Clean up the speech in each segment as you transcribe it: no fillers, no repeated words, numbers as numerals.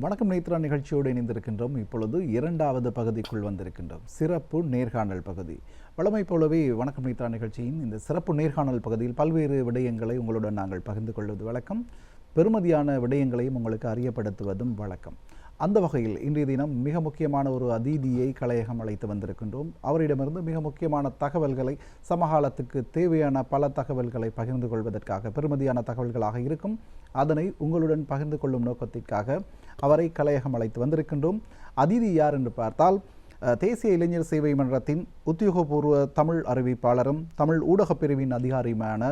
வணக்கம் நேத்ரா நிகழ்ச்சியோடு இணைந்திருக்கின்றோம். இப்பொழுது இரண்டாவது பகுதிக்குள் வந்திருக்கின்றோம். சிறப்பு நேர்காணல் பகுதி. வழமை போலவே வணக்கம் நேத்ரா நிகழ்ச்சியின் இந்த சிறப்பு நேர்காணல் பகுதியில் பல்வேறு விடயங்களை உங்களுடன் நாங்கள் பகிர்ந்து கொள்வது வழக்கம். பெருமதியான விடயங்களையும் உங்களுக்கு அறியப்படுத்துவதும் வழக்கம். அந்த வகையில் இன்றைய தினம் மிக முக்கியமான ஒரு அதிதியை கலையகம் அழைத்து வந்திருக்கின்றோம். அவரிடமிருந்து மிக முக்கியமான தகவல்களை, சமகாலத்துக்கு தேவையான பல தகவல்களை பகிர்ந்து கொள்வதற்காக, பெருமதியான தகவல்களாக இருக்கும், அதனை உங்களுடன் பகிர்ந்து கொள்ளும் நோக்கத்திற்காக அவரை கலையகம் அழைத்து வந்திருக்கின்றோம். அதிதி யார் என்று பார்த்தால், தேசிய இளைஞர் சேவை மன்றத்தின் உத்தியோகபூர்வ தமிழ் அறிவிப்பாளரும் தமிழ் ஊடகப் பிரிவின் அதிகாரியுமான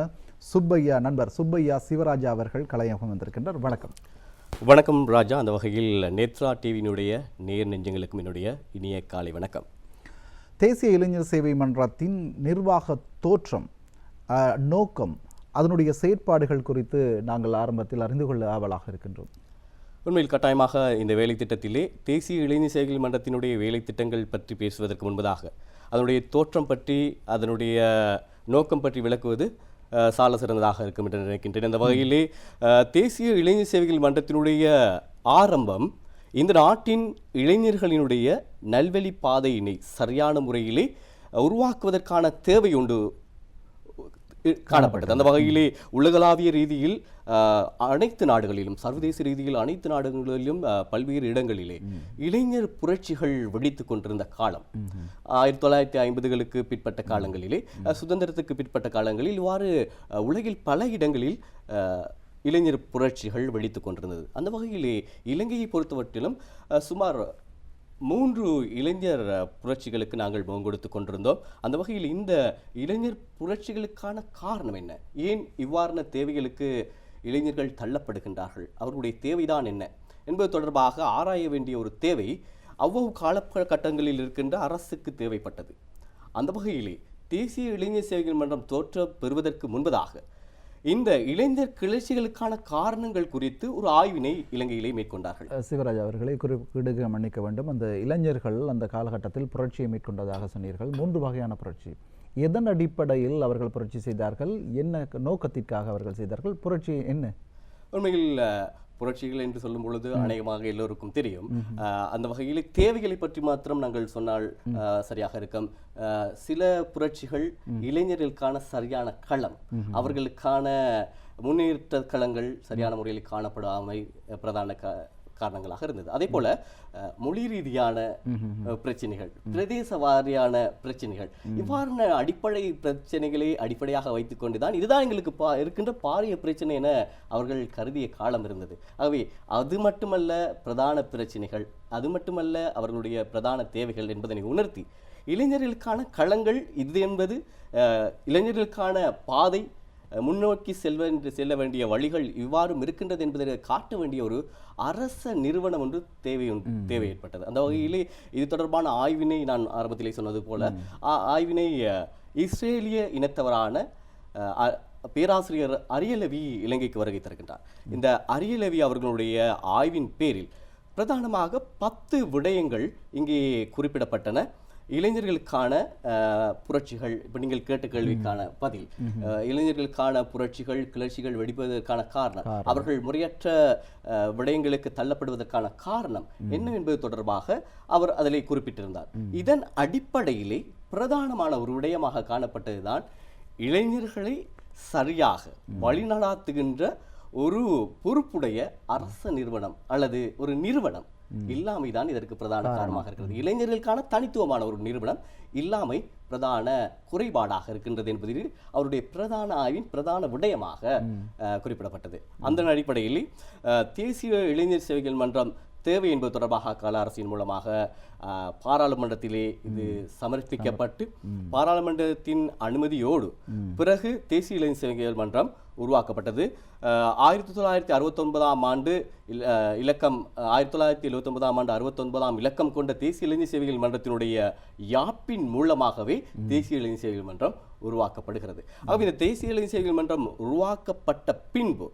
நண்பர் சுப்பையா சிவராஜா அவர்கள் கலையகம் வந்திருக்கின்றார். வணக்கம். வணக்கம் ராஜா. அந்த வகையில் நேத்ரா டிவியினுடைய நேர் நெஞ்சங்களுக்கும் என்னுடைய இனிய காலை வணக்கம். தேசிய இளைஞர் சேவை மன்றத்தின் நிர்வாக தோற்றம், நோக்கம், அதனுடைய செயற்பாடுகள் குறித்து நாங்கள் ஆரம்பத்தில் அறிந்து கொள்ள ஆவலாக இருக்கின்றோம். உண்மையில் கட்டாயமாக இந்த வேலை திட்டத்திலே தேசிய இளைஞர் சேவை மன்றத்தினுடைய வேலை திட்டங்கள் பற்றி பேசுவதற்கு முன்பதாக அதனுடைய தோற்றம் பற்றி, அதனுடைய நோக்கம் பற்றி விளக்குவது சால சிறந்ததாக இருக்கும் என்று நினைக்கின்றேன். அந்த வகையிலே தேசிய இளைஞர் சேவைகள் மன்றத்தினுடைய ஆரம்பம் இந்த நாட்டின் இளைஞர்களினுடைய நல்வழி பாதையினை சரியான முறையிலே உருவாக்குவதற்கான தேவை உண்டு காணப்பட்டது. அந்த வகையிலே உலகளாவிய ரீதியில் அனைத்து நாடுகளிலும், சர்வதேச ரீதியில் அனைத்து நாடுகளிலும் பல்வேறு இடங்களிலே இளைஞர் புரட்சிகள் வெடித்துக் கொண்டிருந்த காலம் 1950களுக்கு பிற்பட்ட காலங்களிலே, சுதந்திரத்துக்கு பிற்பட்ட காலங்களில் இவ்வாறு உலகில் பல இடங்களில் இளைஞர் புரட்சிகள் வெடித்துக் கொண்டிருந்தது. அந்த வகையிலே இலங்கையை பொறுத்தவற்றிலும் சுமார் 3 இளைஞர் புரட்சிகளுக்கு நாங்கள் முகம் கொடுத்து கொண்டிருந்தோம். அந்த வகையில் இந்த இளைஞர் புரட்சிகளுக்கான காரணம் என்ன, ஏன் இவ்வாறான தேவைகளுக்கு இளைஞர்கள் தள்ளப்படுகின்றார்கள், அவர்களுடைய தேவைதான் என்ன என்பது தொடர்பாக ஆராய வேண்டிய ஒரு தேவை அவ்வளவு காலகட்டங்களில் இருக்கின்ற அரசுக்கு தேவைப்பட்டது. அந்த வகையிலே தேசிய இளைஞர் சேவைகள் மன்றம் தோற்றம் பெறுவதற்கு முன்பதாக இந்த இளைஞர் கிளர்ச்சிகளுக்கான காரணங்கள் குறித்து ஒரு ஆய்வினை இலங்கையிலே மேற்கொண்டார்கள். சிவராஜ் அவர்களை குறிப்பிடுக மன்னிக்க வேண்டும். அந்த இளைஞர்கள் அந்த காலகட்டத்தில் புரட்சியை மேற்கொண்டதாக சொன்னீர்கள். 3 வகையான புரட்சி. எதன் அடிப்படையில் அவர்கள் புரட்சி செய்தார்கள், என்ன நோக்கத்திற்காக அவர்கள் செய்தார்கள், புரட்சி என்ன? உண்மையில் புரட்சிகள் என்று சொல்லும் பொழுது அநேகமாக எல்லோருக்கும் தெரியும். அந்த வகையில் தேவைகளை பற்றி மாத்திரம் நாங்கள் சொன்னால் சரியாக இருக்கும். சில புரட்சிகள் இளைஞர்களுக்கான சரியான களம், அவர்களுக்கான முன்னேற்ற களங்கள் சரியான முறையில் காணப்படாமை பிரதான காரணங்களாக இருந்தது. அதே போல மொழி ரீதியான பிரச்சனைகள், பிரதேச வாரியான பிரச்சனைகள், இவ்வாறான அடிப்படை பிரச்சனைகளை அடிப்படையாக வைத்துக் கொண்டுதான் இதுதான் எங்களுக்கு இருக்கின்ற பாரிய பிரச்சனை என அவர்கள் கருதிய காலம் இருந்தது. ஆகவே அது மட்டுமல்ல பிரதான பிரச்சனைகள், அது மட்டுமல்ல அவர்களுடைய பிரதான தேவைகள் என்பதனை உணர்த்தி இளைஞர்களுக்கான களங்கள் இது என்பது, இளைஞர்களுக்கான பாதை, முன்னோக்கி செல்ல வேண்டிய வழிகள் இவ்வாறும் இருக்கின்றது என்பதை காட்ட வேண்டிய ஒரு அரச நிறுவனம் ஒன்று தேவை ஏற்பட்டது. அந்த வகையிலே இது தொடர்பான ஆய்வினை நான் ஆரம்பத்திலே சொன்னது போல ஆய்வினை இஸ்ரேலிய இனத்தவரான பேராசிரியர் அரியலவி இலங்கைக்கு வருகை தருகின்றார். இந்த அரியலவி அவர்களுடைய ஆய்வின் பேரில் பிரதானமாக 10 விடயங்கள் இங்கே குறிப்பிடப்பட்டன. இளைஞர்களுக்கான புரட்சிகள், இப்போ நீங்கள் கேட்ட கேள்விக்கான பதில், இளைஞர்களுக்கான புரட்சிகள் கிளர்ச்சிகள் வெடிப்பதற்கான காரணம், அவர்கள் முறையற்ற விடயங்களுக்கு தள்ளப்படுவதற்கான காரணம் என்ன என்பது தொடர்பாக அவர் அதிலே குறிப்பிட்டிருந்தார். இதன் அடிப்படையிலே பிரதானமான ஒரு விடயமாக காணப்பட்டதுதான் இளைஞர்களை சரியாக வழிநடாத்துகின்ற ஒரு பொறுப்புடைய அரச நிறுவனம் அல்லது ஒரு நிறுவனம் இல்லாமைதான் இதற்கு பிரதான காரணமாக இருக்கிறது. இளைஞர்களுக்கான தனித்துவமான ஒரு நிறுவனம் இல்லாமை பிரதான குறைபாடாக இருக்கின்றது என்பதில் அவருடைய பிரதான ஆய்வின் பிரதான விடயமாக குறிப்பிடப்பட்டது. அந்த அடிப்படையில் தேசிய இளைஞர் சேவைகள் மன்றம் தேவை என்பது தொடர்பாக கால அரசின் மூலமாக பாராளுமன்றத்திலே இது சமர்ப்பிக்கப்பட்டு பாராளுமன்றத்தின் அனுமதியோடு பிறகு தேசிய இளைஞர் சேவைகள் மன்றம் உருவாக்கப்பட்டது. 1969ஆம் ஆண்டு இலக்கம் 1979ஆம் ஆண்டு 69ஆம் இலக்கம் கொண்ட தேசிய இளைஞர் சேவைகள் மன்றத்தினுடைய யாப்பின் மூலமாகவே தேசிய இளைஞர் சேவைகள் மன்றம் உருவாக்கப்படுகிறது. ஆகவே இந்த தேசிய இளைஞர் சேவைகள் மன்றம் உருவாக்கப்பட்ட பின்பு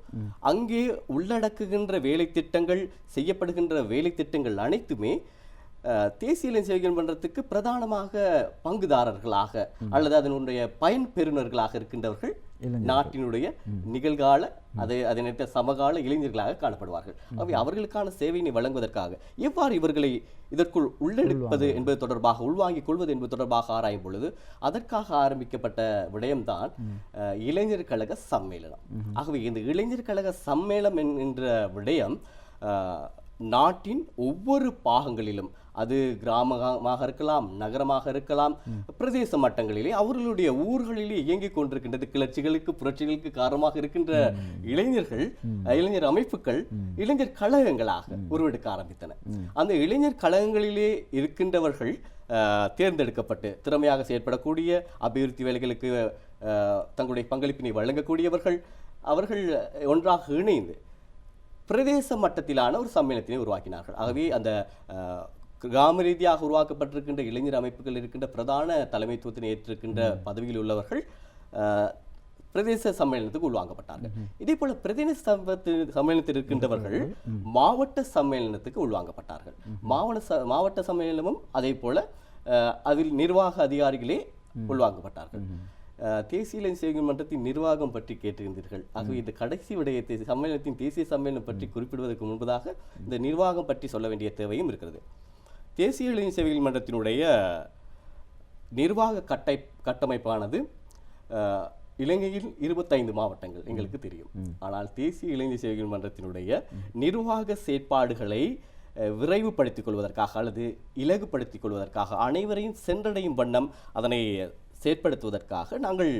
அங்கே உள்ளடக்குகின்ற வேலை திட்டங்கள், செய்யப்படுகின்ற வேலை திட்டங்கள் அனைத்துமே தேசிய இளைஞர் சேவைகள் மன்றத்துக்கு பிரதானமாக பங்குதாரர்களாக அல்லது அதனுடைய பயன்பெறுநர்களாக இருக்கின்றவர்கள் நாட்டினுடைய நிகழ்கால அதே நேரத்தில் சமகால இளைஞர்களாக காணப்படுவார்கள். அவை அவர்களுக்கான சேவையினை வழங்குவதற்காக எவ்வாறு இவர்களை இதற்குள் உள்ளெடுப்பது என்பது தொடர்பாக, உள்வாங்கிக் கொள்வது என்பது தொடர்பாக ஆராயும் பொழுது அதற்காக ஆரம்பிக்கப்பட்ட விடயம்தான் இளைஞர் கழக சம்மேளனம். ஆகவே இந்த இளைஞர் கழக சம்மேளனம் என்கின்ற விடயம் நாட்டின் ஒவ்வொரு பாகங்களிலும், அது கிராமமாக இருக்கலாம், நகரமாக இருக்கலாம், பிரதேச மட்டங்களிலே அவர்களுடைய ஊர்களிலே இயங்கிக் கொண்டிருக்கின்றது. கிளர்ச்சிகளுக்கு புரட்சிகளுக்கு காரணமாக இருக்கின்ற இளைஞர்கள், இளைஞர் அமைப்புகள் இளைஞர் கழகங்களாக உருவெடுக்க ஆரம்பித்தன. அந்த இளைஞர் கழகங்களிலே இருக்கின்றவர்கள் தேர்ந்தெடுக்கப்பட்டு திறமையாக செயற்படக்கூடிய, அபிவிருத்தி வேலைகளுக்கு தங்களுடைய பங்களிப்பினை வழங்கக்கூடியவர்கள், அவர்கள் ஒன்றாக இணைந்து பிரதேச மட்டத்திலான ஒரு சம்மேளனத்தினை உருவாக்கினார்கள். ஆகவே அந்த கிராம ரீதியாக உருவாக்கப்பட்டிருக்கின்ற இளைஞர் அமைப்புகள் இருக்கின்ற பிரதான தலைமைத்துவத்தினை ஏற்றிருக்கின்ற பதவியில் உள்ளவர்கள் பிரதேச சம்மேளனத்துக்கு உள்வாங்கப்பட்டார்கள். இதே போல பிரதேச சம்மேளனத்தில் இருக்கின்றவர்கள் மாவட்ட சம்மேளனத்துக்கு உள்வாங்கப்பட்டார்கள். மாவட்ட சம்மேளனமும் அதே போல அதில் நிர்வாக அதிகாரிகளே உள்வாங்கப்பட்டார்கள். தேசிய இளைஞர் சேவை மன்றத்தின் நிர்வாகம் பற்றி கேட்டிருந்தீர்கள். ஆகவே இந்த கடைசி விடயத்தை சம்மேளனத்தின் தேசிய சம்மேளனம் பற்றி குறிப்பிடுவதற்கு முன்பதாக இந்த நிர்வாகம் பற்றி சொல்ல வேண்டிய தேவையும் இருக்கிறது. தேசிய இளைஞர் சேவைகள் மன்றத்தினுடைய நிர்வாக கட்டமைப்பானது இலங்கையில் 25 மாவட்டங்கள் எங்களுக்கு தெரியும். ஆனால் தேசிய இளைஞர் சேவைகள் மன்றத்தினுடைய நிர்வாக செயற்பாடுகளை விரைவுபடுத்திக் கொள்வதற்காக அல்லது இலகுபடுத்திக் கொள்வதற்காக, அனைவரையும் சென்றடையும் வண்ணம் அதனை செயற்படுத்துவதற்காக நாங்கள்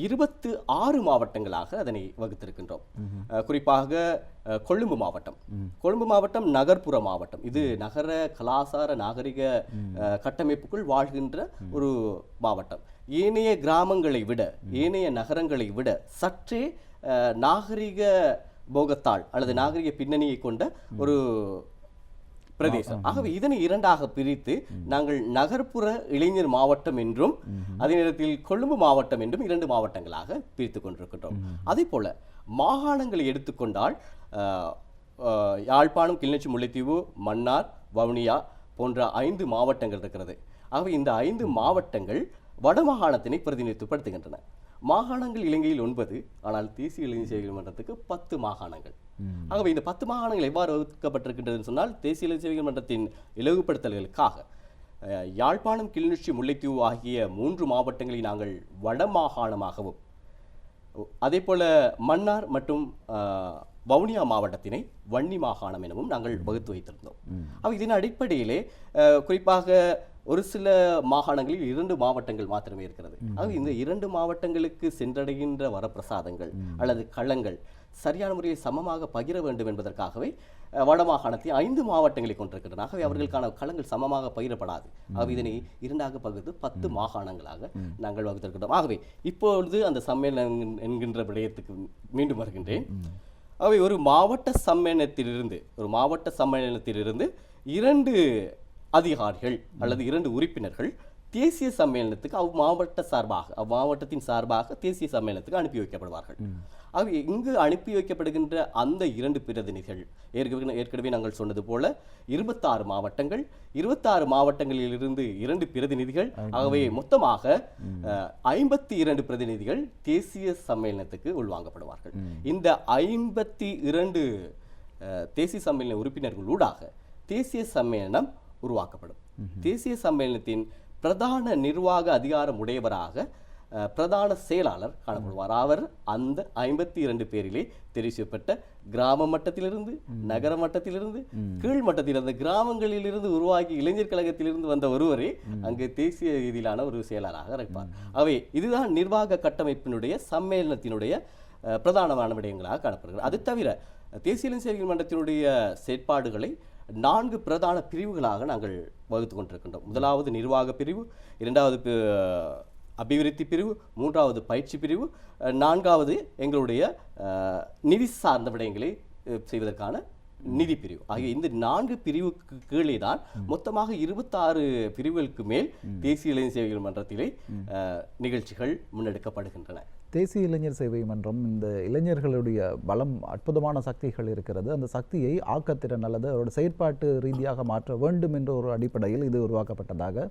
26 மாவட்டங்களாக அதனை வகுத்திருக்கின்றோம். குறிப்பாக கொழும்பு மாவட்டம் நகர்ப்புற மாவட்டம். இது நகர கலாசார நாகரிக கட்டமைப்புக்குள் வாழ்கின்ற ஒரு மாவட்டம். ஏனைய கிராமங்களை விட, ஏனைய நகரங்களை விட சற்றே நாகரிக போகத்தால் அல்லது நாகரிக பின்னணியை கொண்ட ஒரு பிரதேசம். ஆகவே இதனை இரண்டாக பிரித்து நாங்கள் நகர்ப்புற இளைஞர் மாவட்டம் என்றும் அதே நேரத்தில் கொழும்பு மாவட்டம் என்றும் 2 மாவட்டங்களாக பிரித்துக் கொண்டிருக்கின்றோம். அதே போல மாகாணங்களை எடுத்துக்கொண்டால் யாழ்ப்பாணம், கிளிநொச்சி, முல்லைத்தீவு, மன்னார், வவுனியா போன்ற 5 மாவட்டங்கள் இருக்கிறது. ஆகவே இந்த 5 மாவட்டங்கள் வடமாகாணத்தினை பிரதிநிதித்துவப்படுத்துகின்றன. மாகாணங்கள் இலங்கையில் 9, ஆனால் தேசிய இளைஞர் சேவைகள் மன்றத்துக்கு 10 மாகாணங்கள். ஆகவே இந்த 10 மாகாணங்கள் எவ்வாறு வகுக்கப்பட்டிருக்கின்றதுன்னு சொன்னால், தேசிய இளைஞர் சேவைகள் மன்றத்தின் இலகுபடுத்தல்களுக்காக யாழ்ப்பாணம், கிளிநொச்சி, முல்லைத்தீவு ஆகிய 3 மாவட்டங்களை நாங்கள் வடமாகாணமாகவும், அதே போல மன்னார் மற்றும் வவுனியா மாவட்டத்தினை வன்னி மாகாணம் எனவும் நாங்கள் வகுத்து வைத்திருந்தோம். இதன் அடிப்படையிலே குறிப்பாக ஒரு சில மாகாணங்களில் 2 மாவட்டங்கள் மாத்திரமே இருக்கிறது. இந்த 2 மாவட்டங்களுக்கு சென்றடைகின்ற வரப்பிரசாதங்கள் அல்லது களங்கள் சரியான முறையில் சமமாக பகிர வேண்டும் என்பதற்காகவே வடமாகாணத்தை 5 மாவட்டங்களை கொண்டிருக்கின்றன. ஆகவே அவர்களுக்கான களங்கள் சமமாக பகிரப்படாது. இதனை 2ஆக பகுத்து 10 மாகாணங்களாக நாங்கள் வகுத்திருக்கின்றோம். ஆகவே இப்பொழுது அந்த சம்மேளனம் என்கின்ற விடயத்துக்கு மீண்டும் வருகின்றேன். ஆகவே ஒரு மாவட்ட சம்மேளனத்திலிருந்து 2 அதிகாரிகள் அல்லது 2 உறுப்பினர்கள் தேசிய சம்மேளனத்துக்கு அவ்மாவட்டத்தின் சார்பாக தேசிய சம்மேளனத்துக்கு அனுப்பி வைக்கப்படுவார்கள். ஆகவே இங்கு அனுப்பி வைக்கப்படுகின்ற அந்த 2 பிரதிநிதிகள் ஏற்கனவே நாங்கள் சொன்னது போல 26 மாவட்டங்கள், 26 மாவட்டங்களிலிருந்து 2 பிரதிநிதிகள், ஆகவே மொத்தமாக 52 பிரதிநிதிகள் தேசிய சம்மேளனத்துக்கு உள்வாங்கப்படுவார்கள். இந்த 52 தேசிய சம்மேளன உறுப்பினர்களூடாக தேசிய சம்மேளனம் உருவாக்கப்படும். தேசிய சம்மேளனத்தின் பிரதான நிர்வாக அதிகாரம் உடையவராக பிரதான செயலாளர் காணப்படுவார். அவர் அந்த 52 பேரிலே தெரிவு செய்யப்பட்ட கிராம மட்டத்திலிருந்து, நகர மட்டத்திலிருந்து, கீழ் மட்டத்திலிருந்து, கிராமங்களிலிருந்து உருவாகி இளைஞர் கழகத்திலிருந்து வந்த ஒருவரே அங்கு தேசிய ரீதியிலான ஒரு செயலாளராக இருப்பார். ஆகவே இதுதான் நிர்வாக கட்டமைப்பினுடைய சம்மேளனத்தினுடைய பிரதானமான விடயங்களாக காணப்படுகிறது. அது தவிர தேசிய இளைஞர் சேவைகள் மன்றத்தினுடைய செயற்பாடுகளை 4 பிரதான பிரிவுகளாக நாங்கள் வகுத்து கொண்டிருக்கின்றோம். முதலாவது நிர்வாக பிரிவு, 2வது அபிவிருத்தி பிரிவு, 3வது பயிற்சி பிரிவு, 4வது எங்களுடைய நிதி சார்ந்த விடயங்களை செய்வதற்கான நிதி பிரிவு. ஆகிய இந்த 4 பிரிவுக்கு கீழே தான் மொத்தமாக 26 பிரிவுகளுக்கு மேல் தேசிய இளைஞர் சேவைகள் மன்றத்திலே நிகழ்ச்சிகள் முன்னெடுக்கப்படுகின்றன. தேசிய இளைஞர் சேவை மன்றம் இந்த இளைஞர்களுடைய பலம், அற்புதமான சக்திகள் இருக்கிறது. அந்த சக்தியை ஆக்கத்திறன் அல்லது அவரோட செயற்பாட்டு ரீதியாக மாற்ற வேண்டும் என்ற ஒரு அடிப்படையில் இது உருவாக்கப்பட்டதாக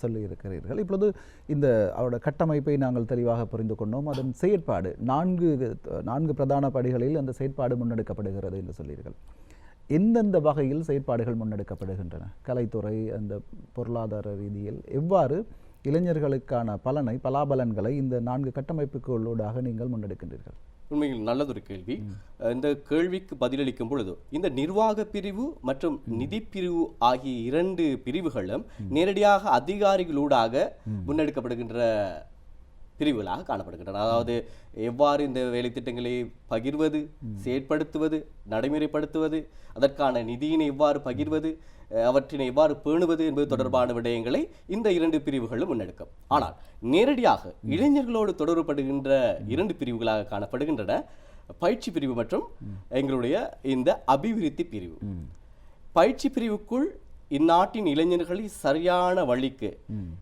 சொல்லியிருக்கிறீர்கள். இப்பொழுது இந்த அவரோட கட்டமைப்பை நாங்கள் தெளிவாக புரிந்து கொண்டோம். அதன் செயற்பாடு நான்கு பிரதான படிகளில் அந்த செயற்பாடு முன்னெடுக்கப்படுகிறது என்று சொல்லீர்கள். எந்தெந்த வகையில் செயற்பாடுகள் முன்னெடுக்கப்படுகின்றன? கலைத்துறை, அந்த பொருளாதார ரீதியில் எவ்வாறு இளைஞர்களுக்கான பலாபலன்களை இந்த 4 கட்டமைப்புகளூடாக நீங்கள் முன்னெடுக்கின்றீர்கள்? உண்மையில் நல்லதொரு கேள்வி. இந்த கேள்விக்கு பதிலளிக்கும் பொழுது இந்த நிர்வாக பிரிவு மற்றும் நிதி பிரிவு ஆகிய 2 பிரிவுகளும் நேரடியாக அதிகாரிகளூடாக முன்னெடுக்கப்படுகின்ற பிரிவுகளாக காணப்படுகின்றன. அதாவது எவ்வாறு இந்த வேலை திட்டங்களை பகிர்வது, செயற்படுத்துவது, நடைமுறைப்படுத்துவது, அதற்கான நிதியினை எவ்வாறு பகிர்வது, அவற்றினை எவ்வாறு பேணுவது என்பது தொடர்பான விடயங்களை இந்த 2 பிரிவுகளும் முன்னெடுக்கும். ஆனால் நேரடியாக இளைஞர்களோடு தொடர்புபடுகின்ற 2 பிரிவுகளாக காணப்படுகின்றன பயிற்சி பிரிவு மற்றும் எங்களுடைய இந்த அபிவிருத்தி பிரிவு. பயிற்சி பிரிவுக்குள் இந்நாட்டின் இளைஞர்களை சரியான வழிக்கு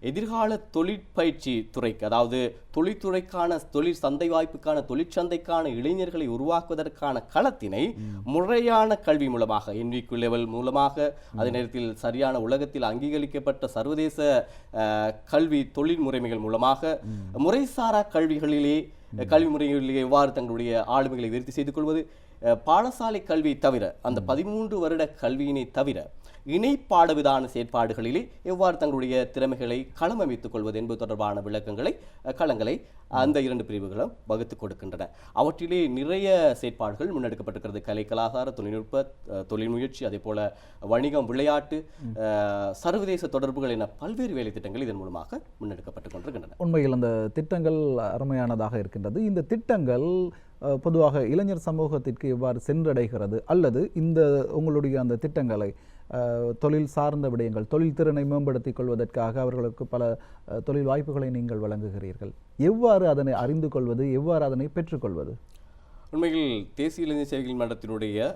எதிர்கால தொழிற்பயிற்சி துறைக்கு, அதாவது தொழில்துறைக்கான தொழில் சந்தை வாய்ப்புக்கான தொழிற்சந்தைக்கான இளைஞர்களை உருவாக்குவதற்கான களத்தினை முறையான கல்வி மூலமாக, NVQ லெவல் மூலமாக, அதே நேரத்தில் சரியான உலகத்தில் அங்கீகரிக்கப்பட்ட சர்வதேச கல்வி தொழில் முறைமைகள் மூலமாக, முறைசாரா கல்வி முறைகளிலே எவ்வாறு தங்களுடைய ஆளுமைகளை விருத்தி செய்து கொள்வது, பாடசாலை கல்வி தவிர அந்த 13 வருட கல்வியினை தவிர இணைப்பாடவிதான செயற்பாடுகளிலே எவ்வாறு தங்களுடைய திறமைகளை களமமைத்துக் கொள்வது என்பது தொடர்பான களங்களை அந்த 2 பிரிவுகளும் வகுத்து கொடுக்கின்றன. அவற்றிலே நிறைய செயற்பாடுகள் முன்னெடுக்கப்பட்டிருக்கிறது. கலை, கலாசார, தொழில்நுட்ப, தொழில் முயற்சி, அதே போல வணிகம், விளையாட்டு, சர்வதேச தொடர்புகள் என பல்வேறு வேலை திட்டங்கள் இதன் மூலமாக முன்னெடுக்கப்பட்டுக் கொண்டிருக்கின்றன. உண்மையில் அந்த திட்டங்கள் அருமையானதாக இருக்கின்றது. இந்த திட்டங்கள் பொதுவாக இளைஞர் சமூகத்திற்கு எவ்வாறு சென்றடைகிறது, அல்லது இந்த உங்களுடைய அந்த திட்டங்களை தொழில் சார்ந்த விடயங்கள், தொழில் திறனை மேம்படுத்திக் கொள்வதற்காக அவர்களுக்கு பல தொழில் வாய்ப்புகளை நீங்கள் வழங்குகிறீர்கள். எவ்வாறு அதனை அறிந்து கொள்வது, எவ்வாறு அதனை பெற்றுக்கொள்வது? உண்மையில் தேசிய இளைஞர் சேவைகள் மன்றத்தினுடைய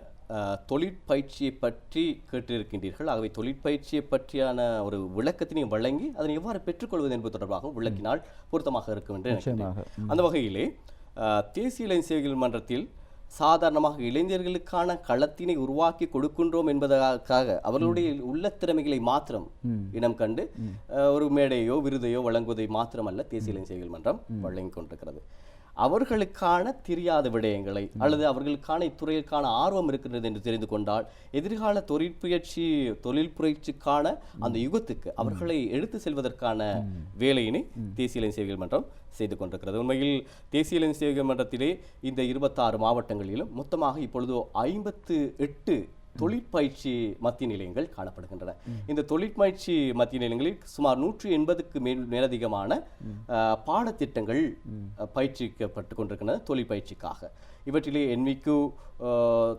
தொழிற்பயிற்சியை பற்றி கேட்டிருக்கின்றீர்கள். ஆகவே தொழிற்பயிற்சியை பற்றியான ஒரு விளக்கத்தினை வழங்கி அதனை எவ்வாறு பெற்றுக்கொள்வது என்பது தொடர்பாக விளக்கினால் பொருத்தமாக இருக்கும் என்று நினைக்கிறேன். அந்த வகையிலே தேசிய இளைஞர் சேவைகள் மன்றத்தில் சாதாரணமாக இளைஞர்களுக்கான களத்தினை உருவாக்கி கொடுக்கின்றோம் என்பதற்காக அவர்களுடைய உள்ள திறமைகளை மாத்திரம் இனம் கண்டு ஒரு மேடையோ விருதையோ வழங்குவதை மாத்திரமல்ல தேசிய இளைஞர் சேவைகள் மன்றம் வழங்கிக் கொண்டிருக்கிறது. அவர்களுக்கான தெரியாத விடயங்களை அல்லது அவர்களுக்கான இத்துறையிற்கான ஆர்வம் இருக்கின்றது என்று தெரிந்து கொண்டால் எதிர்கால தொழில் புரட்சிக்கான அந்த யுகத்துக்கு அவர்களை எடுத்து செல்வதற்கான வேலையினை தேசிய இளைஞர் சேவைகள் மன்றம் செய்து கொண்டிருக்கிறது. உண்மையில் தேசிய இளைஞர் சேவைகள் மன்றத்திலே இந்த 26 மாவட்டங்களிலும் மொத்தமாக இப்பொழுது 58 தொழிற்பயிற்சி மத்திய நிலையங்கள் காணப்படுகின்றன. இந்த தொழிற்பயிற்சி மத்திய நிலையங்களில் சுமார் 180க்கு மேலதிகமான பாடத்திட்டங்கள் பயிற்சிக்கப்பட்டு கொண்டிருக்கின்றன தொழிற்பயிற்சிக்காக. இவற்றிலே NVQ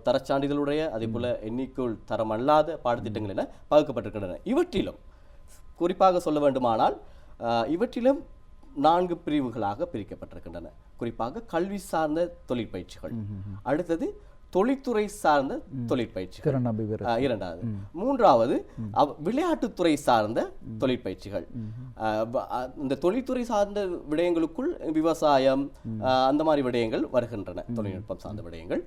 தரச்சான்றிதழுடைய, அதே போல NVQ தரம் அல்லாத பாடத்திட்டங்கள் என பகுக்கப்பட்டிருக்கின்றன. இவற்றிலும் குறிப்பாக சொல்ல வேண்டுமானால் இவற்றிலும் 4 பிரிவுகளாக பிரிக்கப்பட்டிருக்கின்றன. குறிப்பாக கல்வி சார்ந்த தொழிற்பயிற்சிகள், அடுத்தது தொழில்துறை சார்ந்த தொழிற்பயிற்சிகள், 2வது, 3வது விளையாட்டுத்துறை சார்ந்த தொழிற்பயிற்சிகள். இந்த தொழில்துறை சார்ந்த விடயங்களுக்குள் விவசாயம் அந்த மாதிரி விடயங்கள் வருகின்றன, தொழில்நுட்பம் சார்ந்த விடயங்கள்.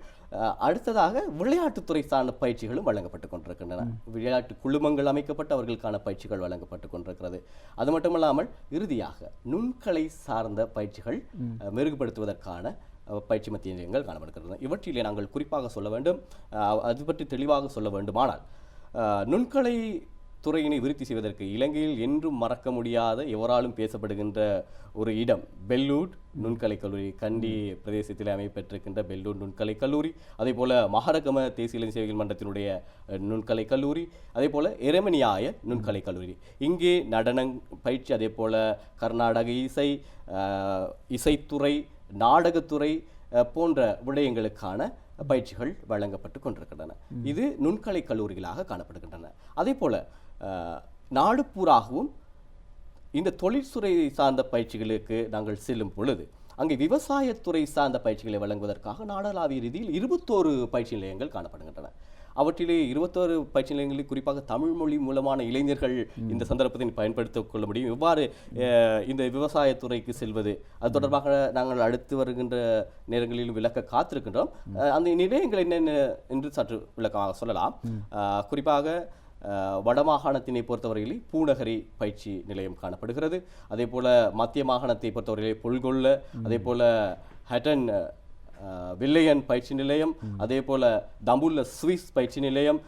அடுத்ததாக விளையாட்டுத்துறை சார்ந்த பயிற்சிகளும் வழங்கப்பட்டுக் கொண்டிருக்கின்றன. விளையாட்டு குழுமங்கள் அமைக்கப்பட்டு அவர்களுக்கான பயிற்சிகள் வழங்கப்பட்டுக் கொண்டிருக்கிறது. அது மட்டுமல்லாமல் இறுதியாக நுண்கலை சார்ந்த பயிற்சிகள் மெருகுபடுத்துவதற்கான பயிற்சி மத்திய நிலையங்கள் காணப்படுகின்றன. இவற்றிலே நாங்கள் குறிப்பாக சொல்ல வேண்டும், அது பற்றி தெளிவாக சொல்ல வேண்டுமானால் நுண்கலை துறையினை விருத்தி செய்வதற்கு இலங்கையில் என்றும் மறக்க முடியாத எவராலும் பேசப்படுகின்ற ஒரு இடம் பெல்லூட் நுண்கலை கல்லூரி. கண்டி பிரதேசத்தில் அமைப்பெற்றிருக்கின்ற பெல்லூட் நுண்கலை கல்லூரி, அதே போல மகரகம தேசிய இளைஞர் சேவைகள் மன்றத்தினுடைய நுண்கலை கல்லூரி, அதே போல எரமணியாய நுண்கலை கல்லூரி. இங்கே நடன பயிற்சி, அதே போல கர்நாடக இசைத்துறை, நாடகத்துறை போன்ற விடயங்களுக்கான பயிற்சிகள் வழங்கப்பட்டு கொண்டிருக்கின்றன. இது நுண்கலை கல்லூரிகளாக காணப்படுகின்றன. அதே போல நாடு பூராகவும் இந்த தொழில்துறை சார்ந்த பயிற்சிகளுக்கு நாங்கள் செல்லும் பொழுது அங்கே விவசாயத்துறை சார்ந்த பயிற்சிகளை வழங்குவதற்காக நாடளாவிய ரீதியில் 21 பயிற்சி நிலையங்கள் காணப்படுகின்றன. அவற்றிலே 21 பயிற்சி நிலையங்களில் குறிப்பாக தமிழ் மொழி மூலமான இளைஞர்கள் இந்த சந்தர்ப்பத்தை பயன்படுத்திக் கொள்ள முடியும். எவ்வாறு இந்த விவசாயத்துறைக்கு செல்வது, அது தொடர்பாக நாங்கள் அடுத்து வருகின்ற நேரங்களில் விளக்க காத்திருக்கின்றோம். அந்த நிலையங்கள் என்னென்ன என்று சற்று விளக்கமாக சொல்லலாம். குறிப்பாக வடமாகாணத்தினை பொறுத்தவரையில் பூநகரி பயிற்சி நிலையம் காணப்படுகிறது. அதே போல மத்திய மாகாணத்தை பொறுத்தவரையிலே பொல்கொல்ல, அதே போல ஹட்டன் வில்லையன் பயிற்சி நிலையம், அதே போல தம்புல்ல சுவிஸ் பயிற்சி நிலையம்,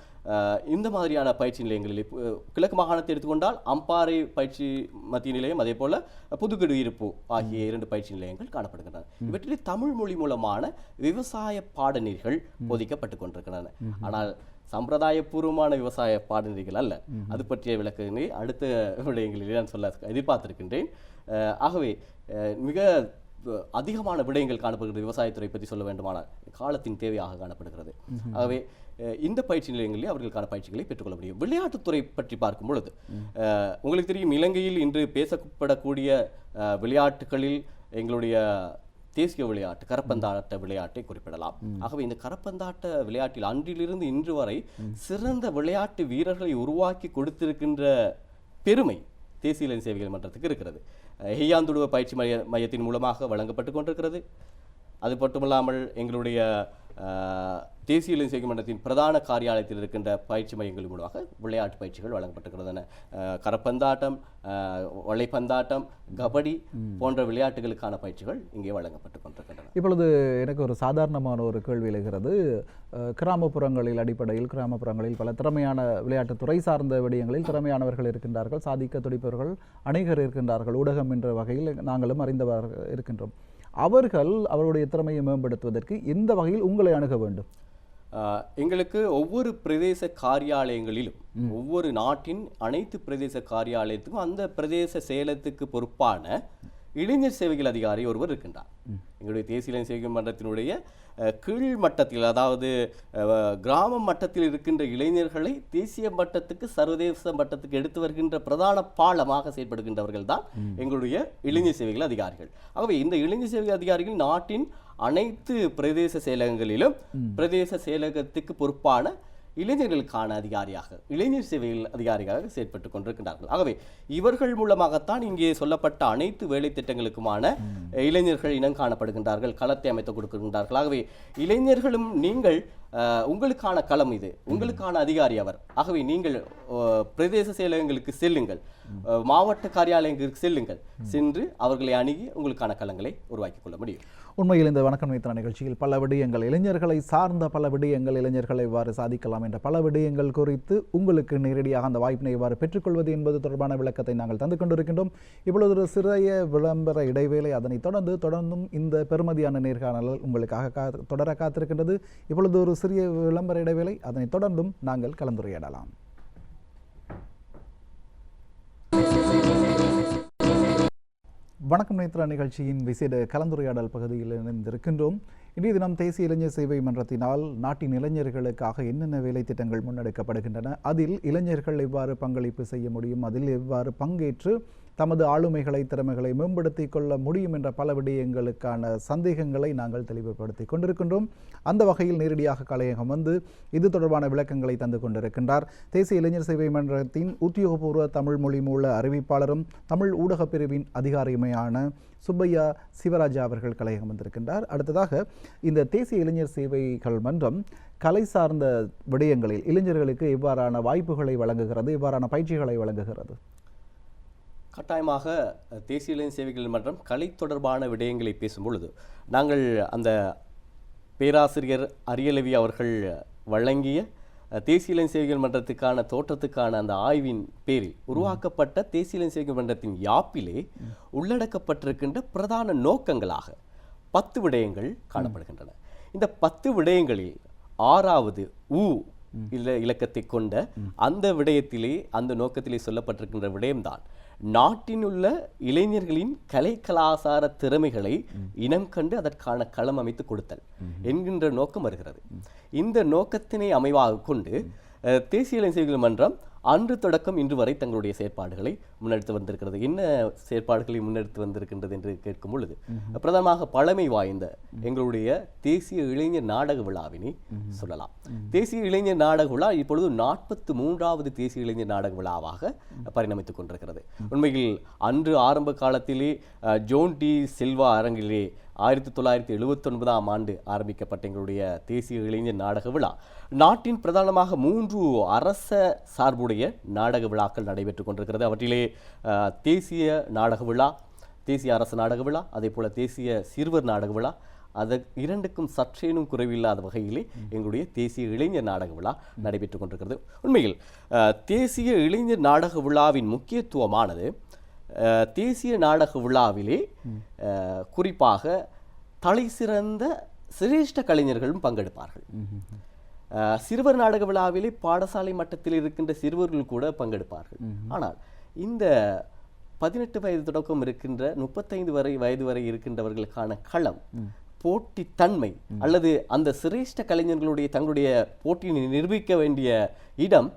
இந்த மாதிரியான பயிற்சி நிலையங்களில் கிழக்கு மாகாணத்தை எடுத்துக்கொண்டால் அம்பாறை பயிற்சி மத்திய நிலையம், அதே போல புதுக்குடியிருப்பு ஆகிய 2 பயிற்சி நிலையங்கள் காணப்படுகின்றன. இவற்றில் தமிழ் மொழி மூலமான விவசாய பாடநெறிகள் போதிக்கப்பட்டு கொண்டிருக்கின்றன. ஆனால் சம்பிரதாயபூர்வமான விவசாய பாடநெறிகள் அல்ல. அது பற்றிய விளக்கங்களை அடுத்த விடயங்களில் நான் சொல்ல எதிர்பார்த்திருக்கின்றேன். ஆகவே மிக அதிகமான விடயங்கள் காணப்படுகிறது. விவசாயத்துறை பற்றி சொல்ல வேண்டுமானால் காலத்தின் தேவையாக காணப்படுகிறது. ஆகவே இந்த பயிற்சி நிலையங்களில் அவர்களுக்கான பயிற்சிகளை பெற்றுக்கொள்ள முடியும். விளையாட்டுத்துறை பற்றி பார்க்கும் பொழுது உங்களுக்கு தெரியும், இலங்கையில் இன்று பேசப்படக்கூடிய விளையாட்டுகளில் எங்களுடைய தேசிய விளையாட்டு கரப்பந்தாட்ட விளையாட்டை குறிப்பிடலாம். ஆகவே இந்த கரப்பந்தாட்ட விளையாட்டில் அன்றிலிருந்து இன்று வரை சிறந்த விளையாட்டு வீரர்களை உருவாக்கி கொடுத்திருக்கின்ற பெருமை தேசிய இளைஞர் சேவைகள் மன்றத்துக்கு இருக்கிறது. ஹெய்யாந்துடுவ பயிற்சி மையத்தின் மூலமாக வழங்கப்பட்டு கொண்டிருக்கிறது. அது மட்டுமல்லாமல் எங்களுடைய தேசிய இளைஞர் சேவை மன்றத்தின் பிரதான காரியாலயத்தில் இருக்கின்ற பயிற்சி மையங்கள் மூலமாக விளையாட்டு பயிற்சிகள் வழங்கப்பட்டிருக்கின்றன. கரப்பந்தாட்டம், வலைப்பந்தாட்டம், கபடி போன்ற விளையாட்டுகளுக்கான பயிற்சிகள் இங்கே வழங்கப்பட்டு கொண்டிருக்கின்றன. இப்பொழுது எனக்கு ஒரு சாதாரணமான ஒரு கேள்வி எழுகிறது. கிராமப்புறங்களில் அடிப்படையில் கிராமப்புறங்களில் பல திறமையான விளையாட்டுத்துறை சார்ந்த விடயங்களில் திறமையானவர்கள் இருக்கின்றார்கள், சாதிக்க துடிப்பவர்கள் அநேகர் இருக்கின்றார்கள். ஊடகம் என்ற வகையில் நாங்களும் அறிந்தவர்கள் இருக்கின்றோம். அவர்கள் அவருடைய திறமையை மேம்படுத்துவதற்கு எந்த வகையில் உங்களை அணுக வேண்டும்? எங்களுக்கு ஒவ்வொரு பிரதேச காரியாலயங்களிலும் ஒவ்வொரு நாட்டின் அனைத்து பிரதேச காரியாலயத்துக்கும் அந்த பிரதேச செயலத்துக்கு பொறுப்பான இளைஞர் சேவைகள் அதிகாரி ஒருவர் இருக்கின்றார். எங்களுடைய தேசிய இளைஞர் சேவை மன்றத்தினுடைய கீழ் மட்டத்தில், அதாவது கிராம மட்டத்தில் இருக்கின்ற இளைஞர்களை தேசிய மட்டத்துக்கு சர்வதேச மட்டத்துக்கு எடுத்து வருகின்ற பிரதான பாலமாக செயல்படுகின்றவர்கள் தான் எங்களுடைய இளைஞர் சேவைகள் அதிகாரிகள். ஆகவே இந்த இளைஞர் சேவை அதிகாரிகள் நாட்டின் அனைத்து பிரதேச செயலகங்களிலும் பிரதேச செயலகத்துக்கு பொறுப்பான இளைஞர்களுக்கான அதிகாரியாக, இளைஞர் சேவைகள் அதிகாரியாக செயற்பட்டு கொண்டிருக்கின்றார்கள். ஆகவே இவர்கள் மூலமாகத்தான் இங்கே சொல்லப்பட்ட அனைத்து வேலை திட்டங்களுக்குமான இளைஞர்கள் இனம் காணப்படுகின்றார்கள், களத்தை அமைத்து கொடுக்கின்றார்கள். ஆகவே இளைஞர்களும் நீங்கள் உங்களுக்கான களம் இது, உங்களுக்கான அதிகாரி அவர். ஆகவே நீங்கள் பிரதேச செயலகங்களுக்கு செல்லுங்கள், மாவட்ட காரியாலயங்களுக்கு செல்லுங்கள், சென்று அவர்களை அணுகி உங்களுக்கான களங்களை உருவாக்கி கொள்ள முடியும். உண்மையில் இந்த வணக்கம் வைத்த நிகழ்ச்சியில் பல விடயங்கள், இளைஞர்களை சார்ந்த பல விடயங்கள், இளைஞர்களை எவ்வாறு சாதிக்கலாம் என்ற பல விடயங்கள் குறித்து உங்களுக்கு நேரடியாக அந்த வாய்ப்பினை எவ்வாறு பெற்றுக்கொள்வது என்பது தொடர்பான விளக்கத்தை நாங்கள் தந்து கொண்டிருக்கின்றோம். இப்பொழுது ஒரு சிறிய விளம்பர இடைவேளை, அதனைத் தொடர்ந்தும் இந்த பெருமதியான நேர்காணல் உங்களுக்காக தொடர காத்திருக்கின்றது. இப்பொழுது ஒரு சிறிய விளம்பர இடைவேளை, அதனைத் தொடர்ந்தும் நாங்கள் கலந்துரையாடலாம். வணக்கம் நேத்ரா நிகழ்ச்சியின் விசேட கலந்துரையாடல் பகுதியில் இணைந்திருக்கின்றோம். இன்றைய தினம் தேசிய இளைஞர் சேவை மன்றத்தினால் நாட்டின் இளைஞர்களுக்காக என்னென்ன வேலை திட்டங்கள் முன்னெடுக்கப்படுகின்றன, அதில் இளைஞர்கள் எவ்வாறு பங்களிப்பு செய்ய முடியும், அதில் எவ்வாறு பங்கேற்று தமது ஆளுமைகளை திறமைகளை மேம்படுத்தி கொள்ள முடியும் என்ற பல விடயங்களுக்கான சந்தேகங்களை நாங்கள் தெளிவுபடுத்தி கொண்டிருக்கின்றோம். அந்த வகையில் நேரடியாக கலையகம் வந்து இது தொடர்பான விளக்கங்களை தந்து கொண்டிருக்கின்றார் தேசிய இளைஞர் சேவை மன்றத்தின் உத்தியோகபூர்வ தமிழ் மொழி மூல அறிவிப்பாளரும் தமிழ் ஊடகப் பிரிவின் அதிகாரியுமான சுப்பையா சிவராஜா அவர்கள் கலையகம் வந்திருக்கின்றார். அடுத்ததாக இந்த தேசிய இளைஞர் சேவைகள் மன்றம் கலை சார்ந்த விடயங்களில் இளைஞர்களுக்கு எவ்வாறான வாய்ப்புகளை வழங்குகிறது, எவ்வாறான பயிற்சிகளை வழங்குகிறது? கட்டாயமாக தேசிய இளைஞர் சேவைகள் மன்றம் கலை தொடர்பான விடயங்களை பேசும் பொழுது நாங்கள் அந்த பேராசிரியர் அரியலவி அவர்கள் வழங்கிய தேசிய இளைஞர் சேவைகள் மன்றத்துக்கான தோற்றத்துக்கான அந்த ஆய்வின் பேரில் உருவாக்கப்பட்ட தேசிய இளைஞர் சேவைகள் மன்றத்தின் யாப்பிலே உள்ளடக்கப்பட்டிருக்கின்ற பிரதான நோக்கங்களாக 10 விடயங்கள் காணப்படுகின்றன. இந்த 10 விடயங்களில் 6வது இலக்கத்தை கொண்ட அந்த விடயத்திலே, அந்த நோக்கத்திலே சொல்லப்பட்டிருக்கின்ற விடயம்தான் நாட்டினுள்ள இளைஞர்களின் கலை கலாசார திறமைகளை இனம் கண்டு அதற்கான களம் அமைத்து கொடுத்தல் என்கின்ற நோக்கம் வருகிறது. இந்த நோக்கத்தினை அமைவாக கொண்டு தேசிய இளைஞர் சேவைகள் மன்றம் அன்று தொடக்கம் இன்று வரை தங்களுடைய செயற்பாடுகளை முன்னெடுத்து வந்திருக்கிறது. என்ன செயற்பாடுகளை முன்னெடுத்து வந்திருக்கின்றது என்று கேட்கும் பொழுது, பிரதமமாக பழமை வாய்ந்த எங்களுடைய தேசிய இளைஞர் நாடக விழாவினை சொல்லலாம். தேசிய இளைஞர் நாடக விழா இப்பொழுது 43வது தேசிய இளைஞர் நாடக விழாவாக பரிணமித்துக் கொண்டிருக்கிறது. உண்மையில் அன்று ஆரம்ப காலத்திலே ஜோன் டி சில்வா அரங்கிலே 1979ஆம் ஆண்டு ஆரம்பிக்கப்பட்ட எங்களுடைய தேசிய இளைஞர் நாடக விழா நாட்டின் பிரதானமாக 3 அரச சார்புடைய நாடக விழாக்கள் நடைபெற்றுக் கொண்டிருக்கிறது. அவற்றிலே தேசிய நாடக விழா, தேசிய அரசு நாடக விழா, அதே போல தேசிய சிறுவர் நாடக விழா, அது இரண்டுக்கும் சற்றேனும் குறைவில்லாத வகையிலே எங்களுடைய தேசிய இளைஞர் நாடக விழா நடைபெற்றுக் கொண்டிருக்கிறது. உண்மையில் தேசிய இளைஞர் நாடக விழாவின் முக்கியத்துவமானது தேசிய நாடக விழாவிலே குறிப்பாக தலை சிறந்த சிரேஷ்ட கலைஞர்களும் பங்கெடுப்பார்கள். சிறுவர் நாடக விழாவிலே பாடசாலை மட்டத்தில் இருக்கின்ற சிறுவர்கள் கூட பங்கெடுப்பார்கள். ஆனால் இந்த 18 வயது தொடக்கம் இருக்கின்ற 35 வயது வரை இருக்கின்றவர்களுக்கான களம், போட்டித்தன்மை அல்லது அந்த சிரேஷ்ட கலைஞர்களுடைய தங்களுடைய போட்டியை நிரூபிக்க வேண்டிய இடம்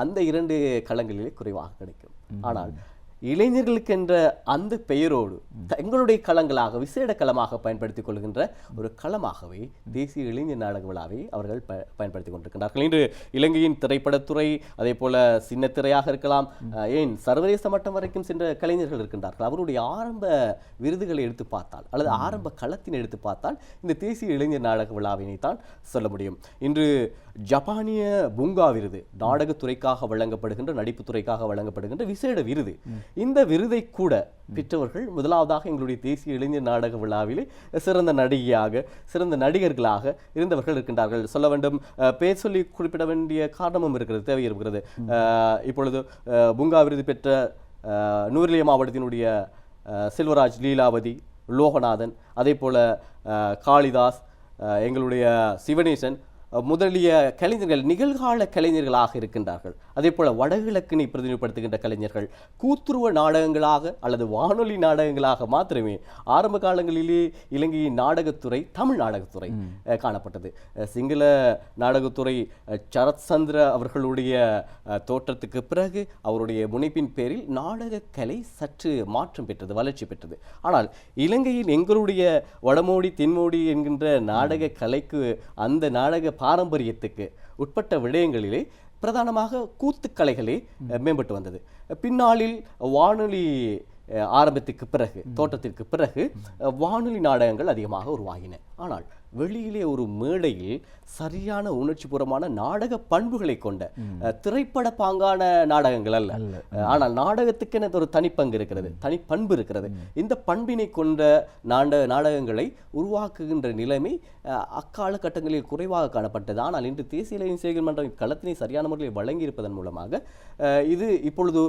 அந்த 2 களங்களிலே குறைவாக கிடைக்கும். ஆனால் இளைஞர்களுக்கென்ற அந்த பெயரோடு தங்களுடைய களங்களாக விசேட களமாக பயன்படுத்திக் கொள்கின்ற ஒரு களமாகவே தேசிய இளைஞர் நாடக விழாவை அவர்கள் பயன்படுத்திக் கொண்டிருக்கின்றார்கள். இன்று இலங்கையின் திரைப்படத்துறை, அதே போல சின்ன திரையாக இருக்கலாம், ஏன் சர்வதேச மட்டம் வரைக்கும் சென்ற கலைஞர்கள் இருக்கின்றார்கள். அவருடைய ஆரம்ப விருதுகளை எடுத்து பார்த்தால் அல்லது ஆரம்ப களத்தினை எடுத்து பார்த்தால் இந்த தேசிய இளைஞர் நாடக விழாவினை தான் சொல்ல முடியும். இன்று ஜப்பானிய பூங்கா விருது நாடகத்துறைக்காக வழங்கப்படுகின்ற, நடிப்புத்துறைக்காக வழங்கப்படுகின்ற விசேட விருது. இந்த விருதை கூட பெற்றவர்கள் முதலாவதாக எங்களுடைய தேசிய இளைஞர் நாடக விழாவிலே சிறந்த நடிகையாக, சிறந்த நடிகர்களாக இருந்தவர்கள் இருக்கின்றார்கள். சொல்ல வேண்டும், பேர் சொல்லி குறிப்பிட வேண்டிய காரணமும் இருக்கிறது, தேவை இருக்கிறது. இப்பொழுது பூங்கா விருது பெற்ற நூரிலிய மாவட்டத்தினுடைய செல்வராஜ், லீலாவதி, லோகநாதன், அதே போல காளிதாஸ், எங்களுடைய சிவனேசன் முதலிய கலைஞர்கள் நிகழ்கால கலைஞர்களாக இருக்கின்றார்கள். அதே போல வடகிழக்கினை பிரதிநிதிப்படுத்துகின்ற கலைஞர்கள் கூத்துருவ நாடகங்களாக அல்லது வானொலி நாடகங்களாக மாத்திரமே ஆரம்ப காலங்களிலே இலங்கையின் நாடகத்துறை, தமிழ் நாடகத்துறை காணப்பட்டது. சிங்கள நாடகத்துறை சரத் சந்திர அவர்களுடைய தோற்றத்துக்கு பிறகு அவருடைய முனைப்பின் பேரில் நாடக கலை சற்று மாற்றம் பெற்றது, வளர்ச்சி பெற்றது. ஆனால் இலங்கையில் எங்களுடைய வடமோடி தென்மோடி என்கின்ற நாடக கலைக்கு, அந்த நாடக பாரம்பரியத்துக்கு உட்பட்ட விடயங்களிலே பிரதானமாக கூத்துக்கலைகளே மேம்பட்டு வந்தது. பின்னாளில் வானொலி ஆரம்பத்துக்கு பிறகு, தோற்றத்திற்கு பிறகு வானொலி நாடகங்கள் அதிகமாக உருவாகின. ஆனால் வெளியிலே ஒரு மேடையில் சரியான உணர்ச்சிபூர்வமான நாடக பண்புகளை கொண்ட திரைப்பட பாங்கான நாடகங்கள் அல்ல. ஆனால் நாடகத்துக்கென ஒரு தனிப்பங்கு இருக்கிறது, தனிப்பண்பு இருக்கிறது. இந்த பண்பினை கொண்ட நாடகங்களை உருவாக்குகின்ற நிலைமை அக்காலகட்டங்களில் குறைவாக காணப்பட்டது. ஆனால் இன்று தேசிய இளைஞர் சேகர் மன்றம் களத்தினை சரியான முறையில் வழங்கியிருப்பதன் மூலமாக இது இப்பொழுது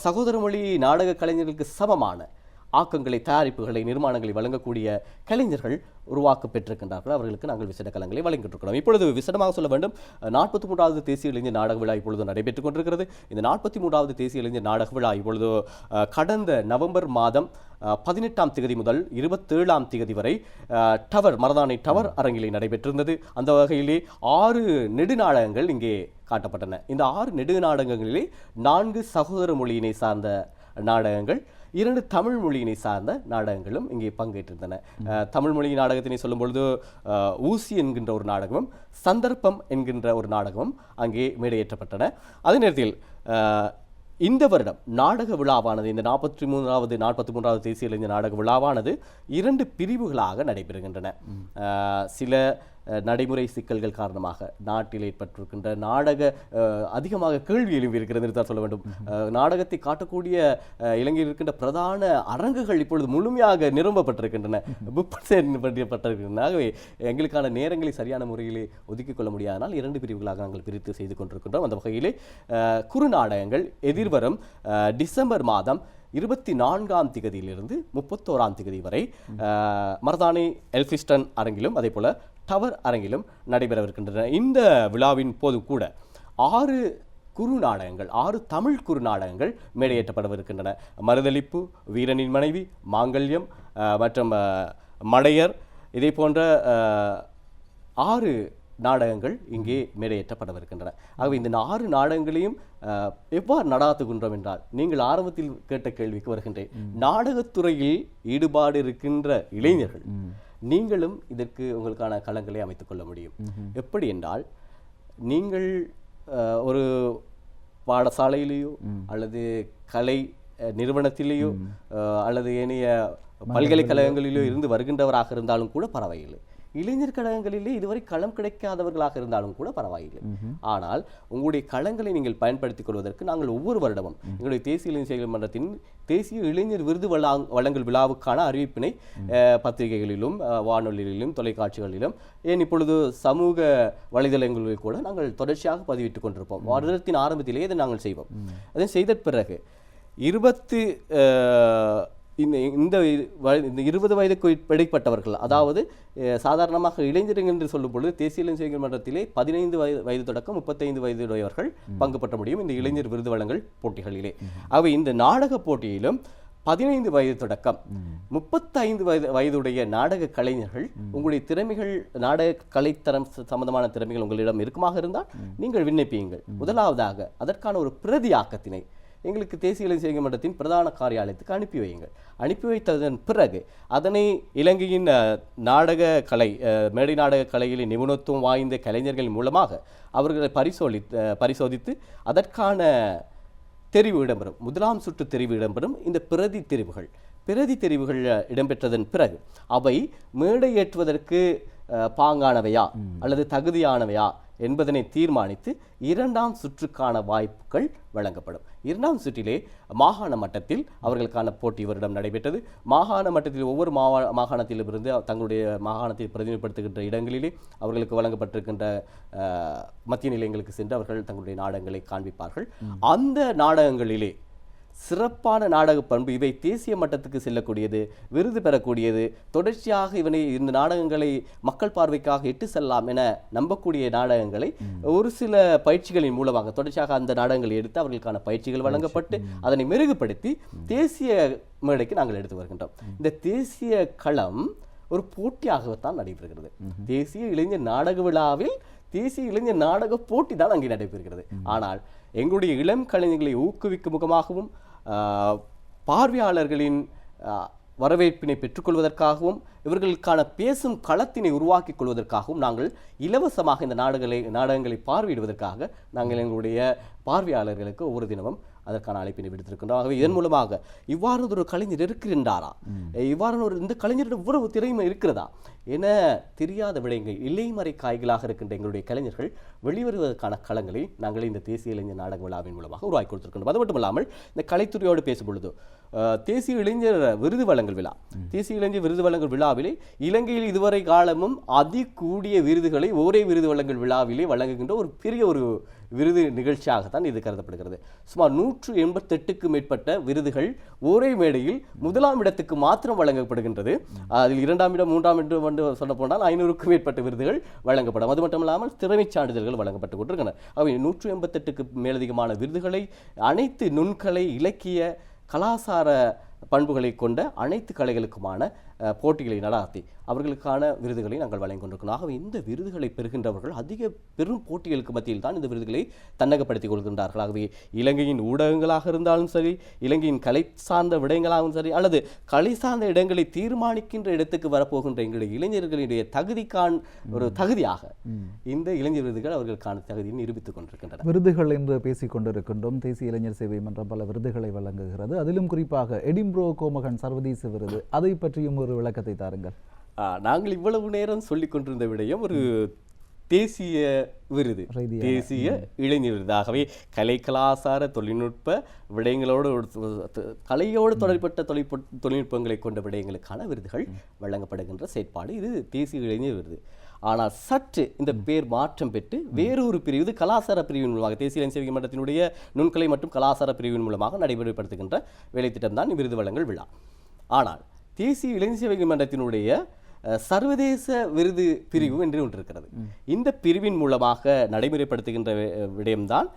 சகோதர மொழி நாடக கலைஞர்களுக்கு சமமான ஆக்கங்களை, தயாரிப்புகளை, நிர்மாணங்களை வழங்கக்கூடிய கலைஞர்கள் உருவாக்க பெற்றிருக்கின்றார்கள். அவர்களுக்கு நாங்கள் விசேட கலங்களை வழங்கிட்டிருக்கிறோம். இப்பொழுது விசேடமாக சொல்ல வேண்டும், 43வது தேசிய இளைஞர் நாடக விழா இப்பொழுது நடைபெற்றுக் கொண்டிருக்கிறது. இந்த 43வது தேசிய இளைஞர் நாடக விழா இப்பொழுது கடந்த நவம்பர் மாதம் 18ஆம் தேதி முதல் 27ஆம் தேதி வரை மரதானை டவர் அரங்கிலே நடைபெற்றிருந்தது. அந்த வகையிலே 6 நெடுநாடகங்கள் இங்கே காட்டப்பட்டன. இந்த 6 நெடுநாடகங்களிலே 4 சகோதர மொழியினை சார்ந்த நாடகங்கள், 2 தமிழ் மொழியினை சார்ந்த நாடகங்களும் இங்கே பங்கேற்றிருந்தன. தமிழ் மொழி நாடகத்தினை சொல்லும் பொழுது ஊசி என்கின்ற ஒரு நாடகமும், சந்தர்ப்பம் என்கின்ற ஒரு நாடகமும் அங்கே மேடையேற்றப்பட்டன. அதே நேரத்தில் இந்த வருடம் நாடக விழாவானது, இந்த 43வது தேசிய இளைஞர் நாடக விழாவானது 2 பிரிவுகளாக நடைபெறுகின்றன. சில நடைமுறை சிக்கல்கள் காரணமாக நாட்டில் ஏற்பட்டிருக்கின்ற நாடக அதிகமாக கேள்வி எழும்பியிருக்கிறது என்று தான் சொல்ல வேண்டும். நாடகத்தை காட்டக்கூடிய இலங்கையில் இருக்கின்ற பிரதான அரங்குகள் இப்பொழுது முழுமையாக நிரம்பப்பட்டிருக்கின்றன, புக் பண்ணப்பட்டிருக்கின்றன. ஆகவே எங்களுக்கான நேரங்களை சரியான முறையிலே ஒதுக்கிக் கொள்ள முடியாதனால் 2 பிரிவுகளாக நாங்கள் பிரித்து செய்து கொண்டிருக்கின்றோம். அந்த வகையிலே குறுநாடகங்கள் எதிர்வரும் டிசம்பர் மாதம் 24ஆம் தேதியிலிருந்து 31ஆம் தேதி வரை மரதானை எல்பிஸ்டன் அரங்கிலும் அதே போல டவர் அரங்கிலும் நடைபெறவிருக்கின்றன. இந்த விழாவின் போது கூட 6 குறுநாடகங்கள், 6 தமிழ் குறுநாடகங்கள் மேடையேற்றப்படவிருக்கின்றன. மறுதலிப்பு, வீரனின் மனைவி, மாங்கல்யம் மற்றும் மடையர், இதே போன்ற 6 நாடகங்கள் இங்கே மேடையேற்றப்படவிருக்கின்றன. ஆகவே இந்த 6 நாடகங்களையும் எவ்வாறு நடாத்துகின்றோம் என்றால், நீங்கள் ஆரம்பத்தில் கேட்ட கேள்விக்கு வருகின்றேன். நாடகத்துறையில் ஈடுபாடு இருக்கின்ற இளைஞர்கள் நீங்களும் இதற்கு உங்களுக்கான களங்களை அமைத்துக் கொள்ள முடியும். எப்படி என்றால், நீங்கள் ஒரு பாடசாலையிலேயோ அல்லது கலை நிறுவனத்திலேயோ அல்லது ஏனைய பல்கலைக்கழகங்களிலோ இருந்து வருகின்றவராக இருந்தாலும் கூட பரவாயில்லை, இளைஞர் கழகங்களிலே இதுவரை களம் கிடைக்காதவர்களாக இருந்தாலும் கூட பரவாயில்லை. ஆனால் உங்களுடைய களங்களை நீங்கள் பயன்படுத்திக் கொள்வதற்கு நாங்கள் ஒவ்வொரு வருடமும் எங்களுடைய தேசிய இளைஞர் செயல் மன்றத்தின் தேசிய இளைஞர் விருது வழங்கல் விழாவுக்கான அறிவிப்பினை பத்திரிகைகளிலும் வானொலியிலும் தொலைக்காட்சிகளிலும் ஏன் இப்பொழுது சமூக வலைதளங்களில் கூட நாங்கள் தொடர்ச்சியாக பதிவிட்டுக் கொண்டிருப்போம். வருடத்தின் ஆரம்பத்திலேயே இதை நாங்கள் செய்வோம். அதை செய்த பிறகு இந்த 20 வயதுக்கு இடைப்பட்டவர்கள், அதாவது சாதாரணமாக இளைஞர்கள் என்று சொல்லும் பொழுது தேசிய இளைஞர் செயல் மன்றத்திலே 15 வயது தொடக்கம் 35 வயதுடையவர்கள் பங்கு பெற்ற முடியும் இந்த இளைஞர் விருது வழங்கல் போட்டிகளிலே. அவை இந்த நாடக போட்டியிலும் 15 வயது தொடக்கம் 35 வயதுடைய நாடக கலைஞர்கள், உங்களுடைய திறமைகள் நாடக கலைத்தரம் சம்பந்தமான திறமைகள் உங்களிடம் இருக்குமாக இருந்தால் நீங்கள் விண்ணப்பியுங்கள். முதலாவதாக அதற்கான ஒரு பிரதியாக்கத்தினை எங்களுக்கு தேசிய இளைஞர் செயல் மன்றத்தின் பிரதான காரியாலயத்துக்கு அனுப்பி வையுங்கள். அனுப்பி வைத்ததன் பிறகு அதனை இலங்கையின் நாடக கலை மேடை நாடக கலையில் நிபுணத்துவம் வாய்ந்த கலைஞர்கள் மூலமாக அவர்களை பரிசோதித்து அதற்கான தெரிவு இடம்பெறும். முதலாம் சுற்று தெரிவு இடம்பெறும். இந்த பிரதி தெரிவுகள் இடம்பெற்றதன் பிறகு அவை மேடை ஏற்றுவதற்கு பாங்கானவையா அல்லது தகுதியானவையா என்பதனை தீர்மானித்து 2ஆம் சுற்றுக்கான வாய்ப்புகள் வழங்கப்படும். 2ஆம் சுற்றிலே மாகாண மட்டத்தில் அவர்களுக்கான போட்டி இவரிடம் நடைபெற்றது. மாகாண மட்டத்தில் ஒவ்வொரு மாகாணத்திலிருந்து தங்களுடைய மாகாணத்தை பிரதிநிதிப்படுத்துகின்ற இடங்களிலே அவர்களுக்கு வழங்கப்பட்டிருக்கின்ற மத்திய நிலையங்களுக்கு சென்று அவர்கள் தங்களுடைய நாடகங்களை காண்பிப்பார்கள். அந்த நாடகங்களிலே சிறப்பான நாடக பண்பு, இவை தேசிய மட்டத்துக்கு செல்லக்கூடியது, விருது பெறக்கூடியது, தொடர்ச்சியாக இந்த நாடகங்களை மக்கள் பார்வைக்காக இட்டு செல்லலாம் என நம்பக்கூடிய நாடகங்களை ஒரு சில பயிற்சிகளின் மூலமாக தொடர்ச்சியாக அந்த நாடகங்களை எடுத்து அவர்களுக்கான பயிற்சிகள் வழங்கப்பட்டு அதனை மெருகுபடுத்தி தேசிய மேடைக்கு நாங்கள் எடுத்து வருகின்றோம். இந்த தேசிய களம் ஒரு போட்டியாகத்தான் நடைபெறுகிறது. தேசிய இளைஞர் நாடக விழாவில் தேசிய இளைஞர் நாடக போட்டி தான் அங்கே நடைபெறுகிறது. ஆனால் எங்களுடைய இளம் கலைஞர்களை ஊக்குவிக்கும் முகமாகவும் பார்வையாளர்களின் வரவேற்பினை பெற்றுக்கொள்வதற்காகவும் இவர்களுக்கான பேசும் களத்தினை உருவாக்கிக் கொள்வதற்காகவும் நாங்கள் இலவசமாக இந்த நாடகங்களை பார்வையிடுவதற்காக நாங்கள் எங்களுடைய பார்வையாளர்களுக்கு ஒவ்வொரு தினமும் அதற்கான அழைப்பினை விடுத்திருக்கின்றோம். ஆகவே இதன் மூலமாக இவ்வாறு ஒரு கலைஞர் இருக்கின்றாரா, இவ்வாறு இந்த கலைஞரிடம் இவ்வளவு திறமை இருக்கிறதா என தெரியாத விடயங்கள் இலைமறை காய்களாக இருக்கின்ற எங்களுடைய கலைஞர்கள் வெளிவருவதற்கான களங்களை நாங்கள் இந்த தேசிய இளைஞர் நாடக விழாவின் மூலமாக உருவாக்கி கொடுத்திருக்கின்றோம். அது மட்டுமல்லாமல் இந்த கலைத்துறையோடு பேசும்பொழுது தேசிய இளைஞர் விருது வழங்கல் விழா, தேசிய இளைஞர் விருது வழங்கல் விழாவிலே இலங்கையில் இதுவரை காலமும் அதிகூடிய விருதுகளை ஒரே விருது வழங்கல் விழாவிலே வழங்குகின்ற ஒரு பெரிய ஒரு விருது நிகழ்ச்சியாகத்தான் இது கருதப்படுகிறது. சுமார் 188க்கும் மேற்பட்ட விருதுகள் ஒரே மேடையில் 1ஆம் இடத்துக்கு மாத்திரம் வழங்கப்படுகின்றது. அதில் 2ஆம் இடம் 3ஆம் இடம் வந்து சொல்ல போனால் 500க்கும் மேற்பட்ட விருதுகள் வழங்கப்படும். அது மட்டும் இல்லாமல் திறமைச் சான்றிதழ்கள் வழங்கப்பட்டுக் கொண்டிருக்கின்றன. அவை 188க்கு மேலதிகமான விருதுகளை அனைத்து நுண்கலை, இலக்கிய, கலாசார பண்புகளை கொண்ட அனைத்து கலைகளுக்குமான போட்டிகளை நடாத்தி அவர்களுக்கான விருதுகளை நாங்கள் வழங்கி கொண்டிருக்கிறோம். ஆகவே இந்த விருதுகளை பெறுகின்றவர்கள் அதிக பெரும் போட்டிகளுக்கு மத்தியில் தான் இந்த விருதுகளை தன்னகப்படுத்திக் கொள்கின்றார்கள். ஆகவே இலங்கையின் ஊடகங்களாக இருந்தாலும் சரி, இலங்கையின் கலை சார்ந்த விடயங்களாகவும் சரி, அல்லது கலை சார்ந்த இடங்களை தீர்மானிக்கின்ற இடத்துக்கு வரப்போகின்ற எங்களுடைய இளைஞர்களுடைய ஒரு தகுதியாக இந்த இளைஞர் விருதுகள் அவர்களுக்கான தகுதியை நிரூபித்துக் கொண்டிருக்கின்றன. விருதுகள் என்று பேசிக் கொண்டிருக்கின்றோம். தேசிய இளைஞர் சேவை மன்றம் பல விருதுகளை வழங்குகிறது. அதிலும் குறிப்பாக எடின்பரோ கோமகன் சர்வதேச விருது, அதை பற்றியும் ஒரு விளக்கத்தை தாருங்கள். நாங்கள் இவ்வளவு நேரம் சொல்லிக் கொண்டிருந்த விடயம் ஒரு தேசிய விருது, தேசிய இளைஞர் விருது. ஆகவே கலை, கலாசார, தொழில்நுட்ப விடயங்களோடு கலையோடு தொடர்பட்ட தொழில்நுட்பங்களை கொண்ட விடயங்களுக்கான விருதுகள் வழங்கப்படுகின்ற செயற்பாடு இது தேசிய இளைஞர் விருது. ஆனால் சற்று இந்த பேர் மாற்றம் பெற்று வேறொரு பிரிவு கலாசார பிரிவின் மூலமாக தேசிய இளைஞர் சேவை மன்றத்தினுடைய நுண்கலை மற்றும் கலாசார பிரிவின் மூலமாக நடைமுறைப்படுத்துகின்ற வேலைத்திட்டம் தான் விருது வழங்கல் விழா. ஆனால் தேசிய இளைஞர் சேவை மன்றத்தினுடைய சர்வதேச விருது பிரிவு என்று ஒன்று இருக்கிறது. இந்த பிரிவின் மூலமாக நடைமுறைப்படுத்துகின்ற விடயம்தான்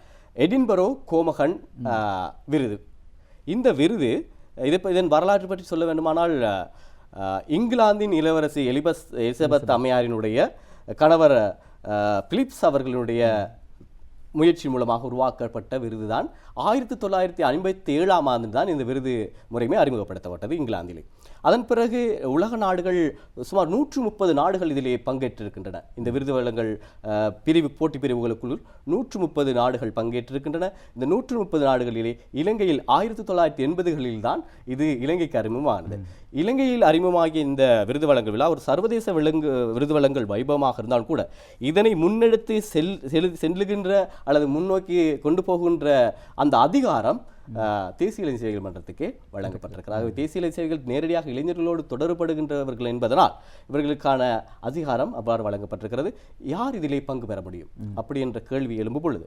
எடின்பரோ கோமகன் விருது. இந்த விருது இதன் வரலாற்று பற்றி சொல்ல வேண்டுமானால் இங்கிலாந்தின் இளவரசி எலிசபெத் அம்மையாரினுடைய கணவர் பிலிப்ஸ் அவர்களுடைய முயற்சி மூலமாக உருவாக்கப்பட்ட விருதுதான். 1957ஆம் ஆண்டு தான் இந்த விருது முறைமை அறிமுகப்படுத்தப்பட்டது இங்கிலாந்திலே. அதன் பிறகு உலக நாடுகள் சுமார் 130 நாடுகள் இதிலே பங்கேற்றிருக்கின்றன. இந்த விருது வழங்கல் போட்டி பிரிவுகளுக்குள் 130 நாடுகள் பங்கேற்றிருக்கின்றன. இந்த 130 நாடுகளிலே இலங்கையில் 1980களில் தான் இது இலங்கைக்கு அறிமுகமானது. இலங்கையில் அறிமுகமாகிய இந்த விருது வழங்கல் விழா ஒரு சர்வதேச விருது வழங்கல் வைபவமாக இருந்தாலும் கூட இதனை முன்னெடுத்து செல்லுகின்ற அல்லது முன்னோக்கி கொண்டு போகின்ற அந்த அதிகாரம் தேசிய இளைஞர் சேவைகள் மன்றத்துக்கே வழங்கப்பட்டிருக்கிறது. தேசிய இளைஞர் சேவைகள் நேரடியாக இளைஞர்களோடு தொடர்படுகின்றவர்கள் என்பதனால் இவர்களுக்கான அதிகாரம் அவ்வாறு வழங்கப்பட்டிருக்கிறது. யார் இதிலே பங்கு பெற முடியும் அப்படி என்ற கேள்வி எழும்பும் பொழுது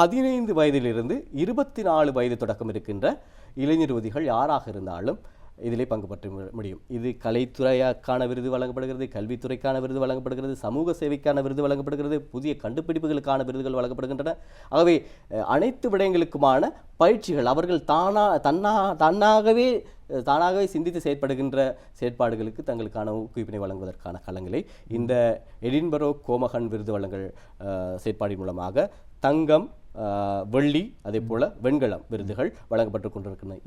15 வயதிலிருந்து 24 வயது தொடக்கம் இருக்கின்ற இளைஞர் யுவதிகள் யாராக இருந்தாலும் இதிலே பங்கு பற்ற முடியும். இது கலைத்துறைக்கான விருது வழங்கப்படுகிறது, கல்வித்துறைக்கான விருது வழங்கப்படுகிறது, சமூக சேவைக்கான விருது வழங்கப்படுகிறது, புதிய கண்டுபிடிப்புகளுக்கான விருதுகள் வழங்கப்படுகின்றன. ஆகவே அனைத்து விடயங்களுக்குமான பயிற்சிகள் அவர்கள் தானாகவே சிந்தித்து செயற்படுகின்ற செயற்பாடுகளுக்கு தங்களுக்கான ஊக்குவிப்பினை வழங்குவதற்கான களங்களை இந்த எடின்பரோ கோமகன் விருது வழங்கல் செயற்பாடின் மூலமாக தங்கம், வெள்ளி, அதே போல வெண்கலம் விருதுகள் வழங்கப்பட்டு கொண்டிருக்கின்றன.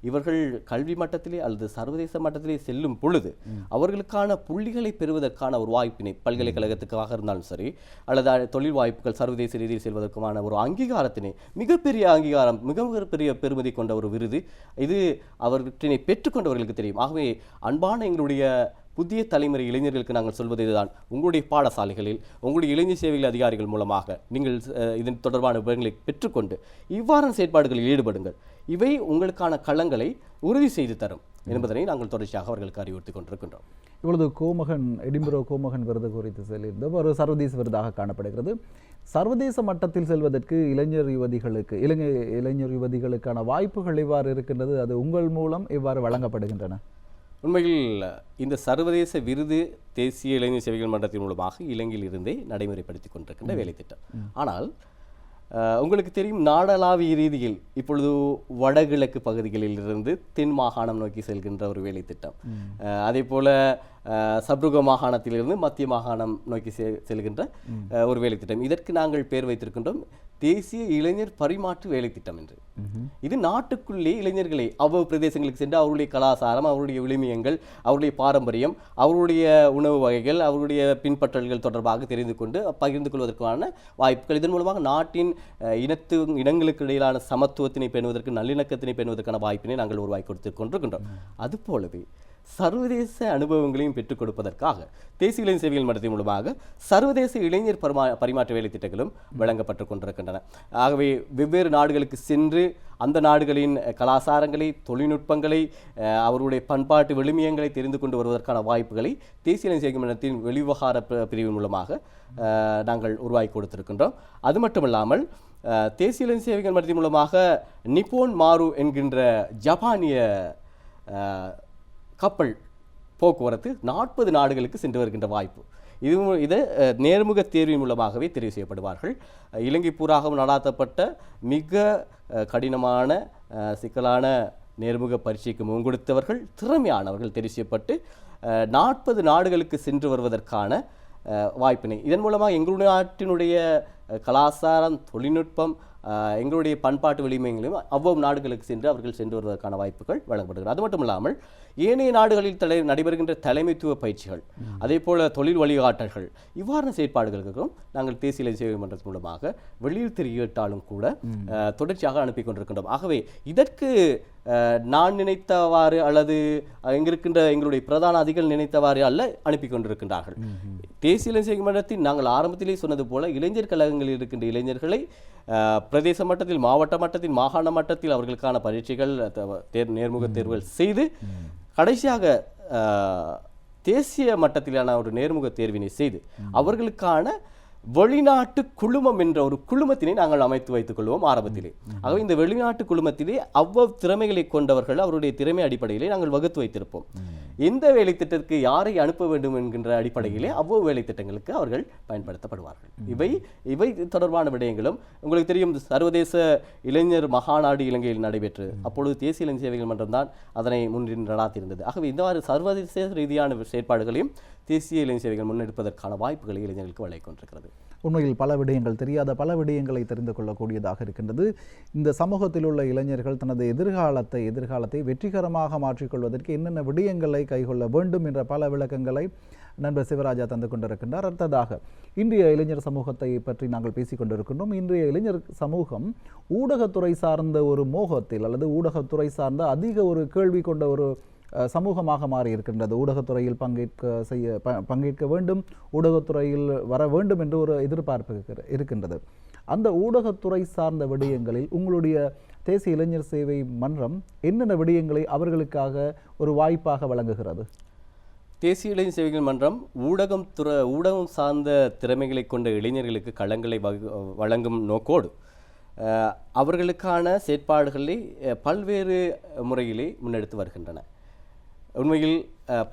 இவர்கள் கல்வி மட்டத்திலே அல்லது சர்வதேச மட்டத்திலே செல்லும் பொழுது அவர்களுக்கான புள்ளிகளை பெறுவதற்கான ஒரு வாய்ப்பினை பல்கலைக்கழகத்துக்காக இருந்தாலும் சரி அல்லது தொழில் வாய்ப்புகள் சர்வதேச ரீதியில் செல்வதற்குமான ஒரு அங்கீகாரத்தினை மிகப்பெரிய அங்கீகாரம் மிகப்பெரிய பெருமதி கொண்ட ஒரு விருது இது அவர்களினை பெற்றுக்கொண்டவர்களுக்கு தெரியும். ஆகவே அன்பான எங்களுடைய புதிய தலைமுறை இளைஞர்களுக்கு நாங்கள் சொல்வது இதுதான். உங்களுடைய பாடசாலைகளில் உங்களுடைய இளைஞர் சேவைகள் அதிகாரிகள் மூலமாக நீங்கள் இதன் தொடர்பான விவரங்களை பெற்றுக்கொண்டு இவ்வாறான செயற்பாடுகளில் ஈடுபடுங்கள். இவை உங்களுக்கான களங்களை உறுதி செய்து தரும் என்பதனை நாங்கள் தொடர்ச்சியாக அவர்களுக்கு அறிவுறுத்தி கொண்டிருக்கின்றோம். இவ்வளவு எடின்பரோ கோமகன் விருது குறித்து சொல்லியிருந்தோம். ஒரு சர்வதேச விருதாக காணப்படுகிறது. சர்வதேச மட்டத்தில் செல்வதற்கு இளைஞர் யுவதிகளுக்கான வாய்ப்புகள் எவ்வாறு இருக்கின்றது? அது உங்கள் மூலம் எவ்வாறு வழங்கப்படுகின்றன? உண்மையில் இந்த சர்வதேச விருது தேசிய இளைஞர் சேவைகள் மன்றத்தின் மூலமாக இலங்கையில் இருந்தே நடைமுறைப்படுத்தி கொண்டிருக்கின்ற வேலை திட்டம். ஆனால் உங்களுக்கு தெரியும், நாடளாவிய ரீதியில் இப்பொழுது வடகிழக்கு பகுதிகளில் இருந்து தென் மாகாணம் நோக்கி செல்கின்ற ஒரு வேலை திட்டம், அதே போல சப்ருக மாகாணத்திலிருந்து மத்திய மாகாணம் நோக்கி செல்கின்ற ஒரு வேலை திட்டம். இதற்கு நாங்கள் பெயர் வைத்திருக்கின்றோம் தேசிய இளைஞர் பரிமாற்று வேலை திட்டம் என்று. இது நாட்டுக்குள்ளே இளைஞர்களை அவ்வளவு பிரதேசங்களுக்கு சென்று அவருடைய கலாச்சாரம், அவருடைய விழுமியங்கள், அவருடைய பாரம்பரியம், அவருடைய உணவு வகைகள், அவருடைய பின்பற்றல்கள் தொடர்பாக தெரிந்து கொண்டு பகிர்ந்து கொள்வதற்கான வாய்ப்புகள். இதன் மூலமாக நாட்டின் இனங்களுக்கு இடையிலான சமத்துவத்தினை பேணுவதற்கு, நல்லிணக்கத்தினை பேணுவதற்கான வாய்ப்பினை நாங்கள் உருவாக்கி கொடுத்து கொண்டிருக்கின்றோம். அதுபோலவே சர்வதேச அனுபவங்களையும் பெற்றுக் கொடுப்பதற்காக தேசிய இளைஞர் சேவைகள் மன்றத்தின் மூலமாக சர்வதேச இளைஞர் பரிமாற்ற வேலை திட்டங்களும் வழங்கப்பட்டு கொண்டிருக்கின்றன. ஆகவே வெவ்வேறு நாடுகளுக்கு சென்று அந்த நாடுகளின் கலாச்சாரங்களை, தொழில்நுட்பங்களை, அவருடைய பண்பாட்டு விழுமியங்களை தெரிந்து கொண்டு வருவதற்கான வாய்ப்புகளை தேசிய இளைஞர் சேவைகள் மன்றத்தின் வெளிவிவகார பிரிவின் மூலமாக நாங்கள் உருவாக்கி கொடுத்திருக்கின்றோம். அது மட்டுமல்லாமல் தேசிய இளைஞர் சேவைகள் மன்றத்தின் மூலமாக நிப்போன் மாரு என்கின்ற ஜப்பானிய கப்பல் போக்குவரத்து 40 நாடுகளுக்கு சென்று வருகின்ற வாய்ப்பு. இதை நேர்முக தேர்வின் மூலமாகவே தெரிவு செய்யப்படுவார்கள். இலங்கை பூராகவும் நடாத்தப்பட்ட மிக கடினமான சிக்கலான நேர்முக பரீட்சைக்கு முன்கொடுத்தவர்கள், திறமையானவர்கள் தெரிவு செய்யப்பட்டு 40 நாடுகளுக்கு சென்று வருவதற்கான வாய்ப்பினை. இதன் மூலமாக எங்களுடைய நாட்டினுடைய கலாச்சாரம், தொழில்நுட்பம், எங்களுடைய பண்பாட்டு விளிமைகளையும் அவ்வளவு நாடுகளுக்கு சென்று அவர்கள் சென்று வருவதற்கான வாய்ப்புகள் வழங்கப்படுகிறது. அது மட்டும் இல்லாமல் ஏனைய நாடுகளில் நடைபெறுகின்ற தலைமைத்துவ பயிற்சிகள், அதே போல தொழில் வழிகாட்டல்கள், இவ்வாறான செயற்பாடுகளுக்கும் நாங்கள் தேசிய இளைஞர் சேவை மன்றத்தின் மூலமாக வெளியில் தெரிவித்தாலும் கூட தொடர்ச்சியாக அனுப்பி கொண்டிருக்கின்றோம். ஆகவே இதற்கு நான் நினைத்தவாறு அல்லது எங்கிருக்கின்ற எங்களுடைய பிரதான அதிகள் நினைத்தவாறு அல்ல அனுப்பி கொண்டிருக்கின்றார்கள். தேசிய இளைஞர் சேவை மன்றத்தின் நாங்கள் ஆரம்பத்திலே சொன்னது போல இளைஞர் கழகங்களில் இருக்கின்ற இளைஞர்களை பிரதேச மட்டத்தில், மாவட்ட மட்டத்தில், மாகாண மட்டத்தில் அவர்களுக்கான பரீட்சைகள், நேர்முக தேர்வுகள் செய்து கடைசியாக தேசிய மட்டத்திலான ஒரு நேர்முக தேர்வினை செய்து அவர்களுக்கான வெளிநாட்டு குழுமம் என்ற ஒரு குழுமத்தினை நாங்கள் அமைத்து வைத்துக் கொள்வோம் ஆரம்பத்திலே. ஆகவே இந்த வெளிநாட்டு குழுமத்திலே அவ்வளவு திறமைகளை கொண்டவர்கள் அவருடைய திறமை அடிப்படையிலே நாங்கள் வகுத்து வைத்திருப்போம். எந்த வேலை திட்டத்திற்கு யாரை அனுப்ப வேண்டும் என்கின்ற அடிப்படையிலே அவ்வளவு வேலை திட்டங்களுக்கு அவர்கள் பயன்படுத்தப்படுவார்கள். இவை தொடர்பான விடயங்களும் உங்களுக்கு தெரியும். சர்வதேச இளைஞர் மகாநாடு இலங்கையில் நடைபெற்று அப்பொழுது தேசிய இளைஞர் சேவைகள் மன்றம் தான் அதனை முன்னின்று நடாத்தியிருந்தது. ஆகவே இந்த சர்வதேச ரீதியான செயற்பாடுகளையும் தேசிய இளைஞர் சேவைகள் முன்னெடுப்பதற்கான வாய்ப்புகளை இளைஞர்களுக்கு வழங்கிக் கொண்டிருக்கிறது. உண்மையில் பல விடயங்கள், தெரியாத பல விடயங்களை தெரிந்து கொள்ளக்கூடியதாக இருக்கின்றது. இந்த சமூகத்தில் உள்ள இளைஞர்கள் தனது எதிர்காலத்தை வெற்றிகரமாக மாற்றிக்கொள்வதற்கு என்னென்ன விடயங்களை கைக்கொள்ள வேண்டும் என்ற பல விளக்கங்களை நண்பர் சிவராஜா தந்து கொண்டிருக்கின்றார். அடுத்ததாக இன்றைய இளைஞர் சமூகத்தை பற்றி நாங்கள் பேசிக் கொண்டிருக்கின்றோம். இன்றைய இளைஞர் சமூகம் ஊடகத்துறை சார்ந்த ஒரு மோகத்தில் அல்லது ஊடகத்துறை சார்ந்த அதிக ஒரு கேள்வி கொண்ட ஒரு சமூகமாக மாறி இருக்கின்றது. ஊடகத்துறையில் பங்கேற்க வேண்டும், ஊடகத்துறையில் வர வேண்டும் என்று ஒரு எதிர்பார்ப்பு இருக்கின்றது. அந்த ஊடகத்துறை சார்ந்த விடயங்களில் உங்களுடைய தேசிய இளைஞர் சேவை மன்றம் என்னென்ன விடயங்களை அவர்களுக்காக ஒரு வாய்ப்பாக வழங்குகிறது? தேசிய இளைஞர் சேவைகள் மன்றம் ஊடகம் சார்ந்த திறமைகளை கொண்ட இளைஞர்களுக்கு களங்களை வழங்கும் நோக்கோடு அவர்களுக்கான செயற்பாடுகளை பல்வேறு முறையிலே முன்னெடுத்து வருகின்றன. உண்மையில்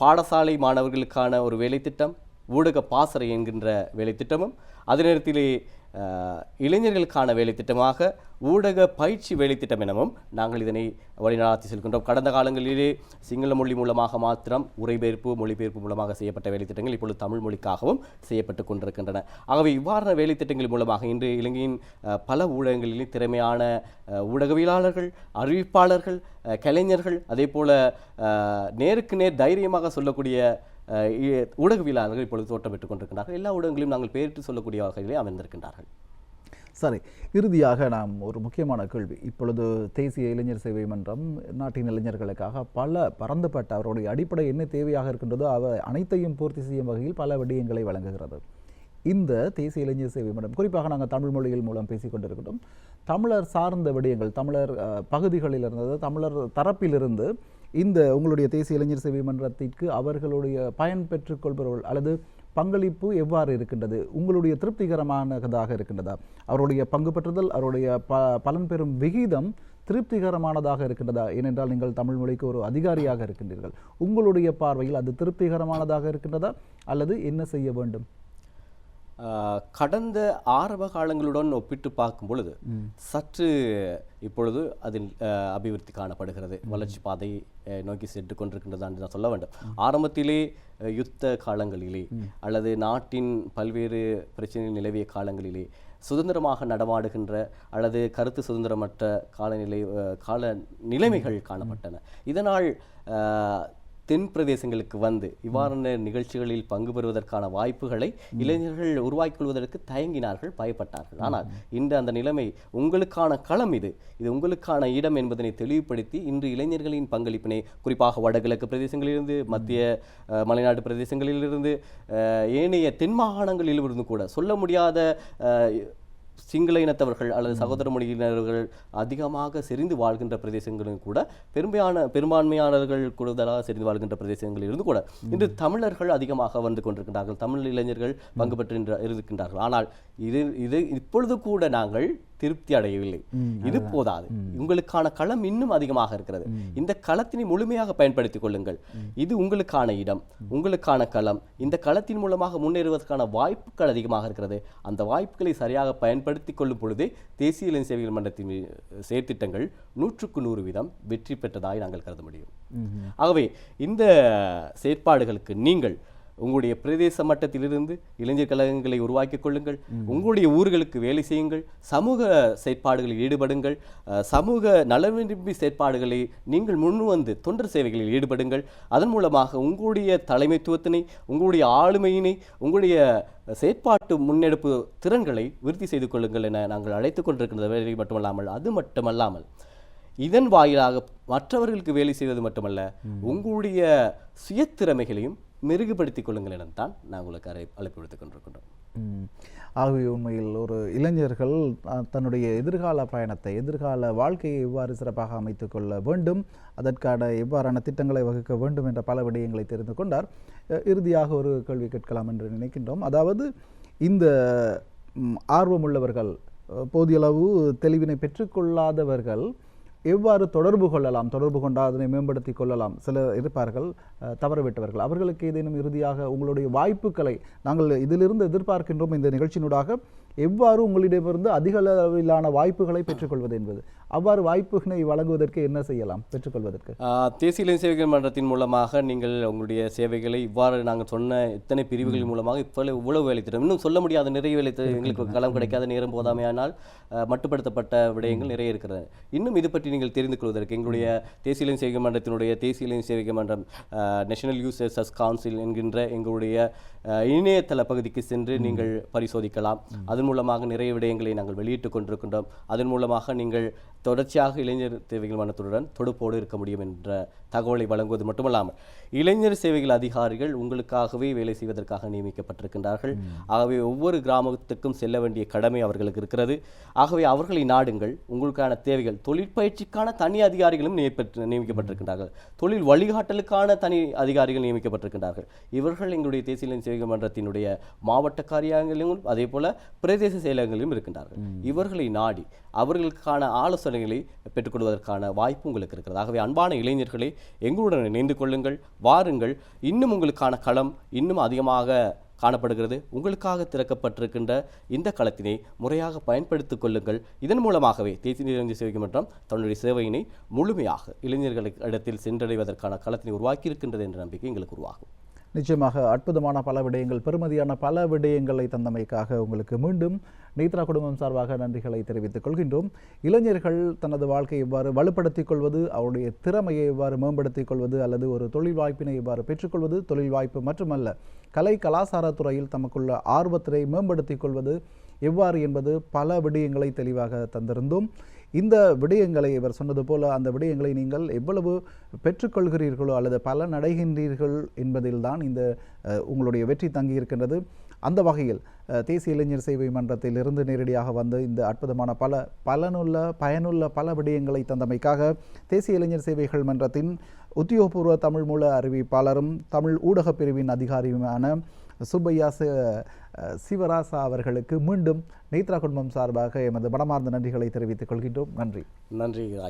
பாடசாலை மாணவர்களுக்கான ஒரு வேலைத்திட்டம், ஊடக பாசறை என்கின்ற வேலைத்திட்டமும், அதே நேரத்திலே இளைஞர்களுக்கான வேலைத்திட்டமாக ஊடக பயிற்சி வேலைத்திட்டம் எனவும் நாங்கள் இதனை வழிநடாத்தி செல்கின்றோம். கடந்த காலங்களிலே சிங்கள மொழி மூலமாக மாத்திரம் மொழிபெயர்ப்பு மூலமாக செய்யப்பட்ட வேலைத்திட்டங்கள் இப்பொழுது தமிழ் மொழிக்காகவும் செய்யப்பட்டு கொண்டிருக்கின்றன. ஆகவே இவ்வாறான வேலைத்திட்டங்கள் மூலமாக இன்று இலங்கையின் பல ஊடகங்களிலே திறமையான ஊடகவியலாளர்கள், அறிவிப்பாளர்கள், கலைஞர்கள், அதே போல நேருக்கு நேர் தைரியமாக சொல்லக்கூடிய ஊடகவியலாளர்கள் இப்பொழுது தோட்டம் பெற்றுக் கொண்டிருக்கின்றார்கள். எல்லா ஊடகங்களையும் நாங்கள் பெயரிட்டு சொல்லக்கூடிய வகையிலே அமர்ந்திருக்கின்றார்கள். சரி, இறுதியாக நாம் ஒரு முக்கியமான கேள்வி. இப்பொழுது தேசிய இளைஞர் சேவை மன்றம் நாட்டின் இளைஞர்களுக்காக பல பரந்துபட்ட அவருடைய அடிப்படை என்ன தேவையாக இருக்கின்றதோ அனைத்தையும் பூர்த்தி செய்யும் வகையில் பல விடயங்களை வழங்குகிறது. இந்த தேசிய இளைஞர் சேவை மன்றம் குறிப்பாக நாங்கள் தமிழ் மொழியில் மூலம் பேசிக் கொண்டிருக்கிறோம். தமிழர் சார்ந்த விடயங்கள், தமிழர் பகுதிகளில் இருந்தது, தமிழர் தரப்பிலிருந்து இந்த உங்களுடைய தேசிய இளைஞர் சேவை மன்றத்திற்கு அவர்களுடைய பயன் பெற்றுக் கொள்பவர்கள் அல்லது பங்களிப்பு எவ்வாறு இருக்கின்றது? உங்களுடைய திருப்திகரமானதாக இருக்கின்றதா? அவருடைய பங்கு பெற்றுதல், அவருடைய பலன் பெறும் விகிதம் திருப்திகரமானதாக இருக்கின்றதா? ஏனென்றால் நீங்கள் தமிழ் மொழிக்கு ஒரு அதிகாரியாக இருக்கின்றீர்கள். உங்களுடைய பார்வையில் அது திருப்திகரமானதாக இருக்கின்றதா அல்லது என்ன செய்ய வேண்டும்? கடந்த ஆரம்ப காலங்களுடன் ஒப்பிட்டு பார்க்கும் பொழுது சற்று இப்பொழுது அதில் அபிவிருத்தி காணப்படுகிறது, வளர்ச்சி பாதை நோக்கி சென்று கொண்டிருக்கின்றது என்று நான் சொல்ல வேண்டும். ஆரம்பத்திலே யுத்த காலங்களிலே அல்லது நாட்டின் பல்வேறு பிரச்சனைகள் நிலவிய காலங்களிலே சுதந்திரமாக நடமாடுகின்ற அல்லது கருத்து சுதந்திரமற்ற கால நிலைமைகள் காணப்பட்டன. இதனால் தென் பிரதேசங்களுக்கு வந்து இவ்வாறான நிகழ்ச்சிகளில் பங்கு பெறுவதற்கான வாய்ப்புகளை இளைஞர்கள் உருவாக்கிக்கொள்வதற்கு தயங்கினார்கள், பயப்பட்டார்கள். ஆனால் இன்று அந்த நிலைமை உங்களுக்கான களம் இது உங்களுக்கான இடம் என்பதனை தெளிவுபடுத்தி இன்று இளைஞர்களின் பங்களிப்பினை குறிப்பாக வடகிழக்கு பிரதேசங்களிலிருந்து, மத்திய மலைநாட்டு பிரதேசங்களிலிருந்து, ஏனைய தென் மாகாணங்களிலிருந்து கூட சொல்ல முடியாத சிங்கள இனத்தவர்கள் அல்லது சகோதர மொழியினர்கள் அதிகமாக செறிந்து வாழ்கின்ற பிரதேசங்களில் கூட பெரும்பான்மையானவர்கள் கூடுதலாக செறிந்து வாழ்கின்ற பிரதேசங்களில் இருந்து கூட இன்று தமிழர்கள் அதிகமாக வந்து கொண்டிருக்கின்றார்கள், தமிழ் இளைஞர்கள் பங்கு பெற்று இருக்கின்றார்கள். ஆனால் இது இப்பொழுது கூட நாங்கள் திருப்தி அடையவில்லை. இது போதாது, உங்களுக்கான களம் இன்னும் அதிகமாக இருக்கிறது. இந்த களத்தினை முழுமையாக பயன்படுத்திக் கொள்ளுங்கள். இது உங்களுக்கான இடம், உங்களுக்கான களம். இந்த களத்தின் மூலமாக முன்னேறுவதற்கான வாய்ப்புகள் அதிகமாக இருக்கிறது. அந்த வாய்ப்புகளை சரியாக பயன்படுத்திக் கொள்ளும் பொழுதே தேசிய இளைஞர் சேவைகள் மன்றத்தின் செயற்திட்டங்கள் 100% வெற்றி பெற்றதாய் நாங்கள் கருத முடியும். ஆகவே இந்த செயற்பாடுகளுக்கு நீங்கள் உங்களுடைய பிரதேச மட்டத்திலிருந்து இளைஞர் கழகங்களை உருவாக்கிக் கொள்ளுங்கள், உங்களுடைய ஊர்களுக்கு வேலை செய்யுங்கள், சமூக செயற்பாடுகளில் ஈடுபடுங்கள், சமூக நலவிரும்பி செயற்பாடுகளை நீங்கள் முன்வந்து தொண்டர் சேவைகளில் ஈடுபடுங்கள். அதன் மூலமாக உங்களுடைய தலைமைத்துவத்தினை, உங்களுடைய ஆளுமையினை, உங்களுடைய செயற்பாட்டு முன்னெடுப்பு திறன்களை விருத்தி செய்து கொள்ளுங்கள் என நாங்கள் அழைத்துக் கொண்டிருக்கின்ற வேலை மட்டுமல்லாமல் இதன் வாயிலாக மற்றவர்களுக்கு வேலை செய்வது மட்டுமல்ல, உங்களுடைய சுய திறமைகளையும் மெருகுபடுத்திக் கொள்ளுங்கள் என தான் நாங்கள் உங்களுக்கு அழைப்பு விடுத்துக் கொண்டிருக்கின்றோம். ஆகவே உண்மையில் ஒரு இளைஞர்கள் தன்னுடைய எதிர்கால பயணத்தை, எதிர்கால வாழ்க்கையை எவ்வாறு சிறப்பாக அமைத்துக் கொள்ள வேண்டும், அதற்கான எவ்வாறான திட்டங்களை வகுக்க வேண்டும் என்ற பல விடயங்களை தெரிந்து கொண்டார். இறுதியாக ஒரு கேள்வி கேட்கலாம் என்று நினைக்கின்றோம். அதாவது இந்த ஆர்வமுள்ளவர்கள், போதிய அளவு தெளிவினை பெற்றுக்கொள்ளாதவர்கள் எவ்வாறு தொடர்பு கொள்ளலாம், தொடர்பு கொண்டால் அதனை மேம்படுத்திக் கொள்ளலாம்? சிலர் இருப்பார்கள் தவறவிட்டவர்கள், அவர்களுக்கு ஏதேனும் இறுதியாக உங்களுடைய வாய்ப்புகளை நாங்கள் இதிலிருந்து எதிர்பார்க்கின்றோம், இந்த நிகழ்ச்சியினூடாக எவ்வாறு உங்களிடமிருந்து அதிக அளவிலான வாய்ப்புகளை பெற்றுக்கொள்வது என்பது, அவ்வாறு வாய்ப்புகளை வழங்குவதற்கு என்ன செய்யலாம் பெற்றுக்கொள்வதற்கு? தேசிய இளைஞர் சேவைகள் மன்றத்தின் மூலமாக நீங்கள் உங்களுடைய சேவைகளை இவ்வாறு நாங்கள் சொன்ன இத்தனை பிரிவுகள் மூலமாக இவ்வளவு வேலை திட்டம், இன்னும் சொல்ல முடியாத நிறைய வேலை எங்களுக்கு களம் கிடைக்காத நேரம் போதாமையானால் மட்டுப்படுத்தப்பட்ட விடயங்கள் நிறைய இருக்கிறது. இன்னும் இது பற்றி நீங்கள் தெரிந்து கொள்வதற்கு எங்களுடைய தேசிய இளைஞர் சேவைகள் மன்றத்தினுடைய தேசிய இளைஞர் சேவைகள் மன்றம் நேஷனல் யூத் சர்வீசஸ் கவுன்சில் என்கின்ற எங்களுடைய இணையதள பகுதிக்கு சென்று நீங்கள் பரிசோதிக்கலாம். அதன் மூலமாக நிறைய விடயங்களை நாங்கள் வெளியிட்டுக் கொண்டிருக்கின்றோம். அதன் மூலமாக நீங்கள் தொடர்ச்சியாக இளைஞர் சேவைகள் மன்றத்துடன் தொடுப்போடு இருக்க முடியும் என்ற தகவலை வழங்குவது மட்டுமல்லாமல் இளைஞர் சேவைகள் அதிகாரிகள் உங்களுக்காகவே வேலை செய்வதற்காக நியமிக்கப்பட்டிருக்கின்றார்கள். ஆகவே ஒவ்வொரு கிராமத்துக்கும் செல்ல வேண்டிய கடமை அவர்களுக்கு இருக்கிறது. ஆகவே அவர்களை நாடுங்கள். உங்களுக்கான தேவைகள், தொழிற்பயிற்சிக்கான தனி அதிகாரிகளும் நியமிக்கப்பட்டிருக்கின்றார்கள். தொழில் வழிகாட்டலுக்கான தனி அதிகாரிகள் நியமிக்கப்பட்டிருக்கின்றார்கள். இவர்கள் எங்களுடைய தேசிய இளைஞர் சேவைகள் மன்றத்தினுடைய மாவட்ட காரியாலயங்களிலும் அதே போல பிரதேச செயலகங்களிலும் இருக்கின்றார்கள். இவர்களை நாடி அவர்களுக்கான ஆலோசனைகளை பெற்றுக்கொள்வதற்கான வாய்ப்பு உங்களுக்கு இருக்கிறது. ஆகவே அன்பான இளைஞர்களே, எங்களுடன் இணைந்து கொள்ளுங்கள், வாருங்கள். இன்னும் உங்களுக்கான களம் இன்னும் அதிகமாக காணப்படுகிறது. உங்களுக்காக திறக்கப்பட்டிருக்கின்ற இந்த களத்தினை முறையாக பயன்படுத்திக் கொள்ளுங்கள். இதன் மூலமாகவே தேசிய இளைஞர் சேவைகள் மன்றம் தன்னுடைய சேவையினை முழுமையாக இளைஞர்களுக்கு இடத்தில் சென்றடைவதற்கான களத்தினை உருவாக்கி இருக்கின்றது என்ற நம்பிக்கை எங்களுக்கு உருவாகும். நிச்சயமாக அற்புதமான பல விடயங்கள், பெருமதியான பல விடயங்களை தந்தமைக்காக உங்களுக்கு மீண்டும் நேத்ரா குடும்பம் சார்பாக நன்றிகளை தெரிவித்துக் கொள்கின்றோம். இளைஞர்கள் தனது வாழ்க்கையை எவ்வாறு வலுப்படுத்திக் கொள்வது, அவருடைய திறமையை எவ்வாறு மேம்படுத்திக் கொள்வது, அல்லது ஒரு தொழில் வாய்ப்பினை எவ்வாறு பெற்றுக்கொள்வது, தொழில் வாய்ப்பு மட்டுமல்ல கலை கலாச்சாரத்துறையில் தமக்குள்ள ஆர்வத்தினை மேம்படுத்திக் கொள்வது எவ்வாறு என்பது பல விடயங்களை தெளிவாக தந்திருந்தோம். இந்த விடயங்களை இவர் சொன்னது போல அந்த விடயங்களை நீங்கள் எவ்வளவு பெற்றுக்கொள்கிறீர்களோ அல்லது பலன் அடைகின்றீர்கள் என்பதில்தான் இந்த உங்களுடைய வெற்றி தங்கியிருக்கின்றது. அந்த வகையில் தேசிய இளைஞர் சேவை மன்றத்திலிருந்து நேரடியாக வந்து இந்த அற்புதமான பயனுள்ள பல விடயங்களை தந்தமைக்காக தேசிய இளைஞர் சேவைகள் மன்றத்தின் உத்தியோகபூர்வ தமிழ் மூல அறிவிப்பாளரும் தமிழ் ஊடகப் பிரிவின் அதிகாரியுமான சுப்பையா சிவராசா அவர்களுக்கு மீண்டும் நேத்ரா குடும்பம் சார்பாக எமது மனமார்ந்த நன்றிகளை தெரிவித்துக் கொள்கின்றோம். நன்றி. நன்றி ராஜா.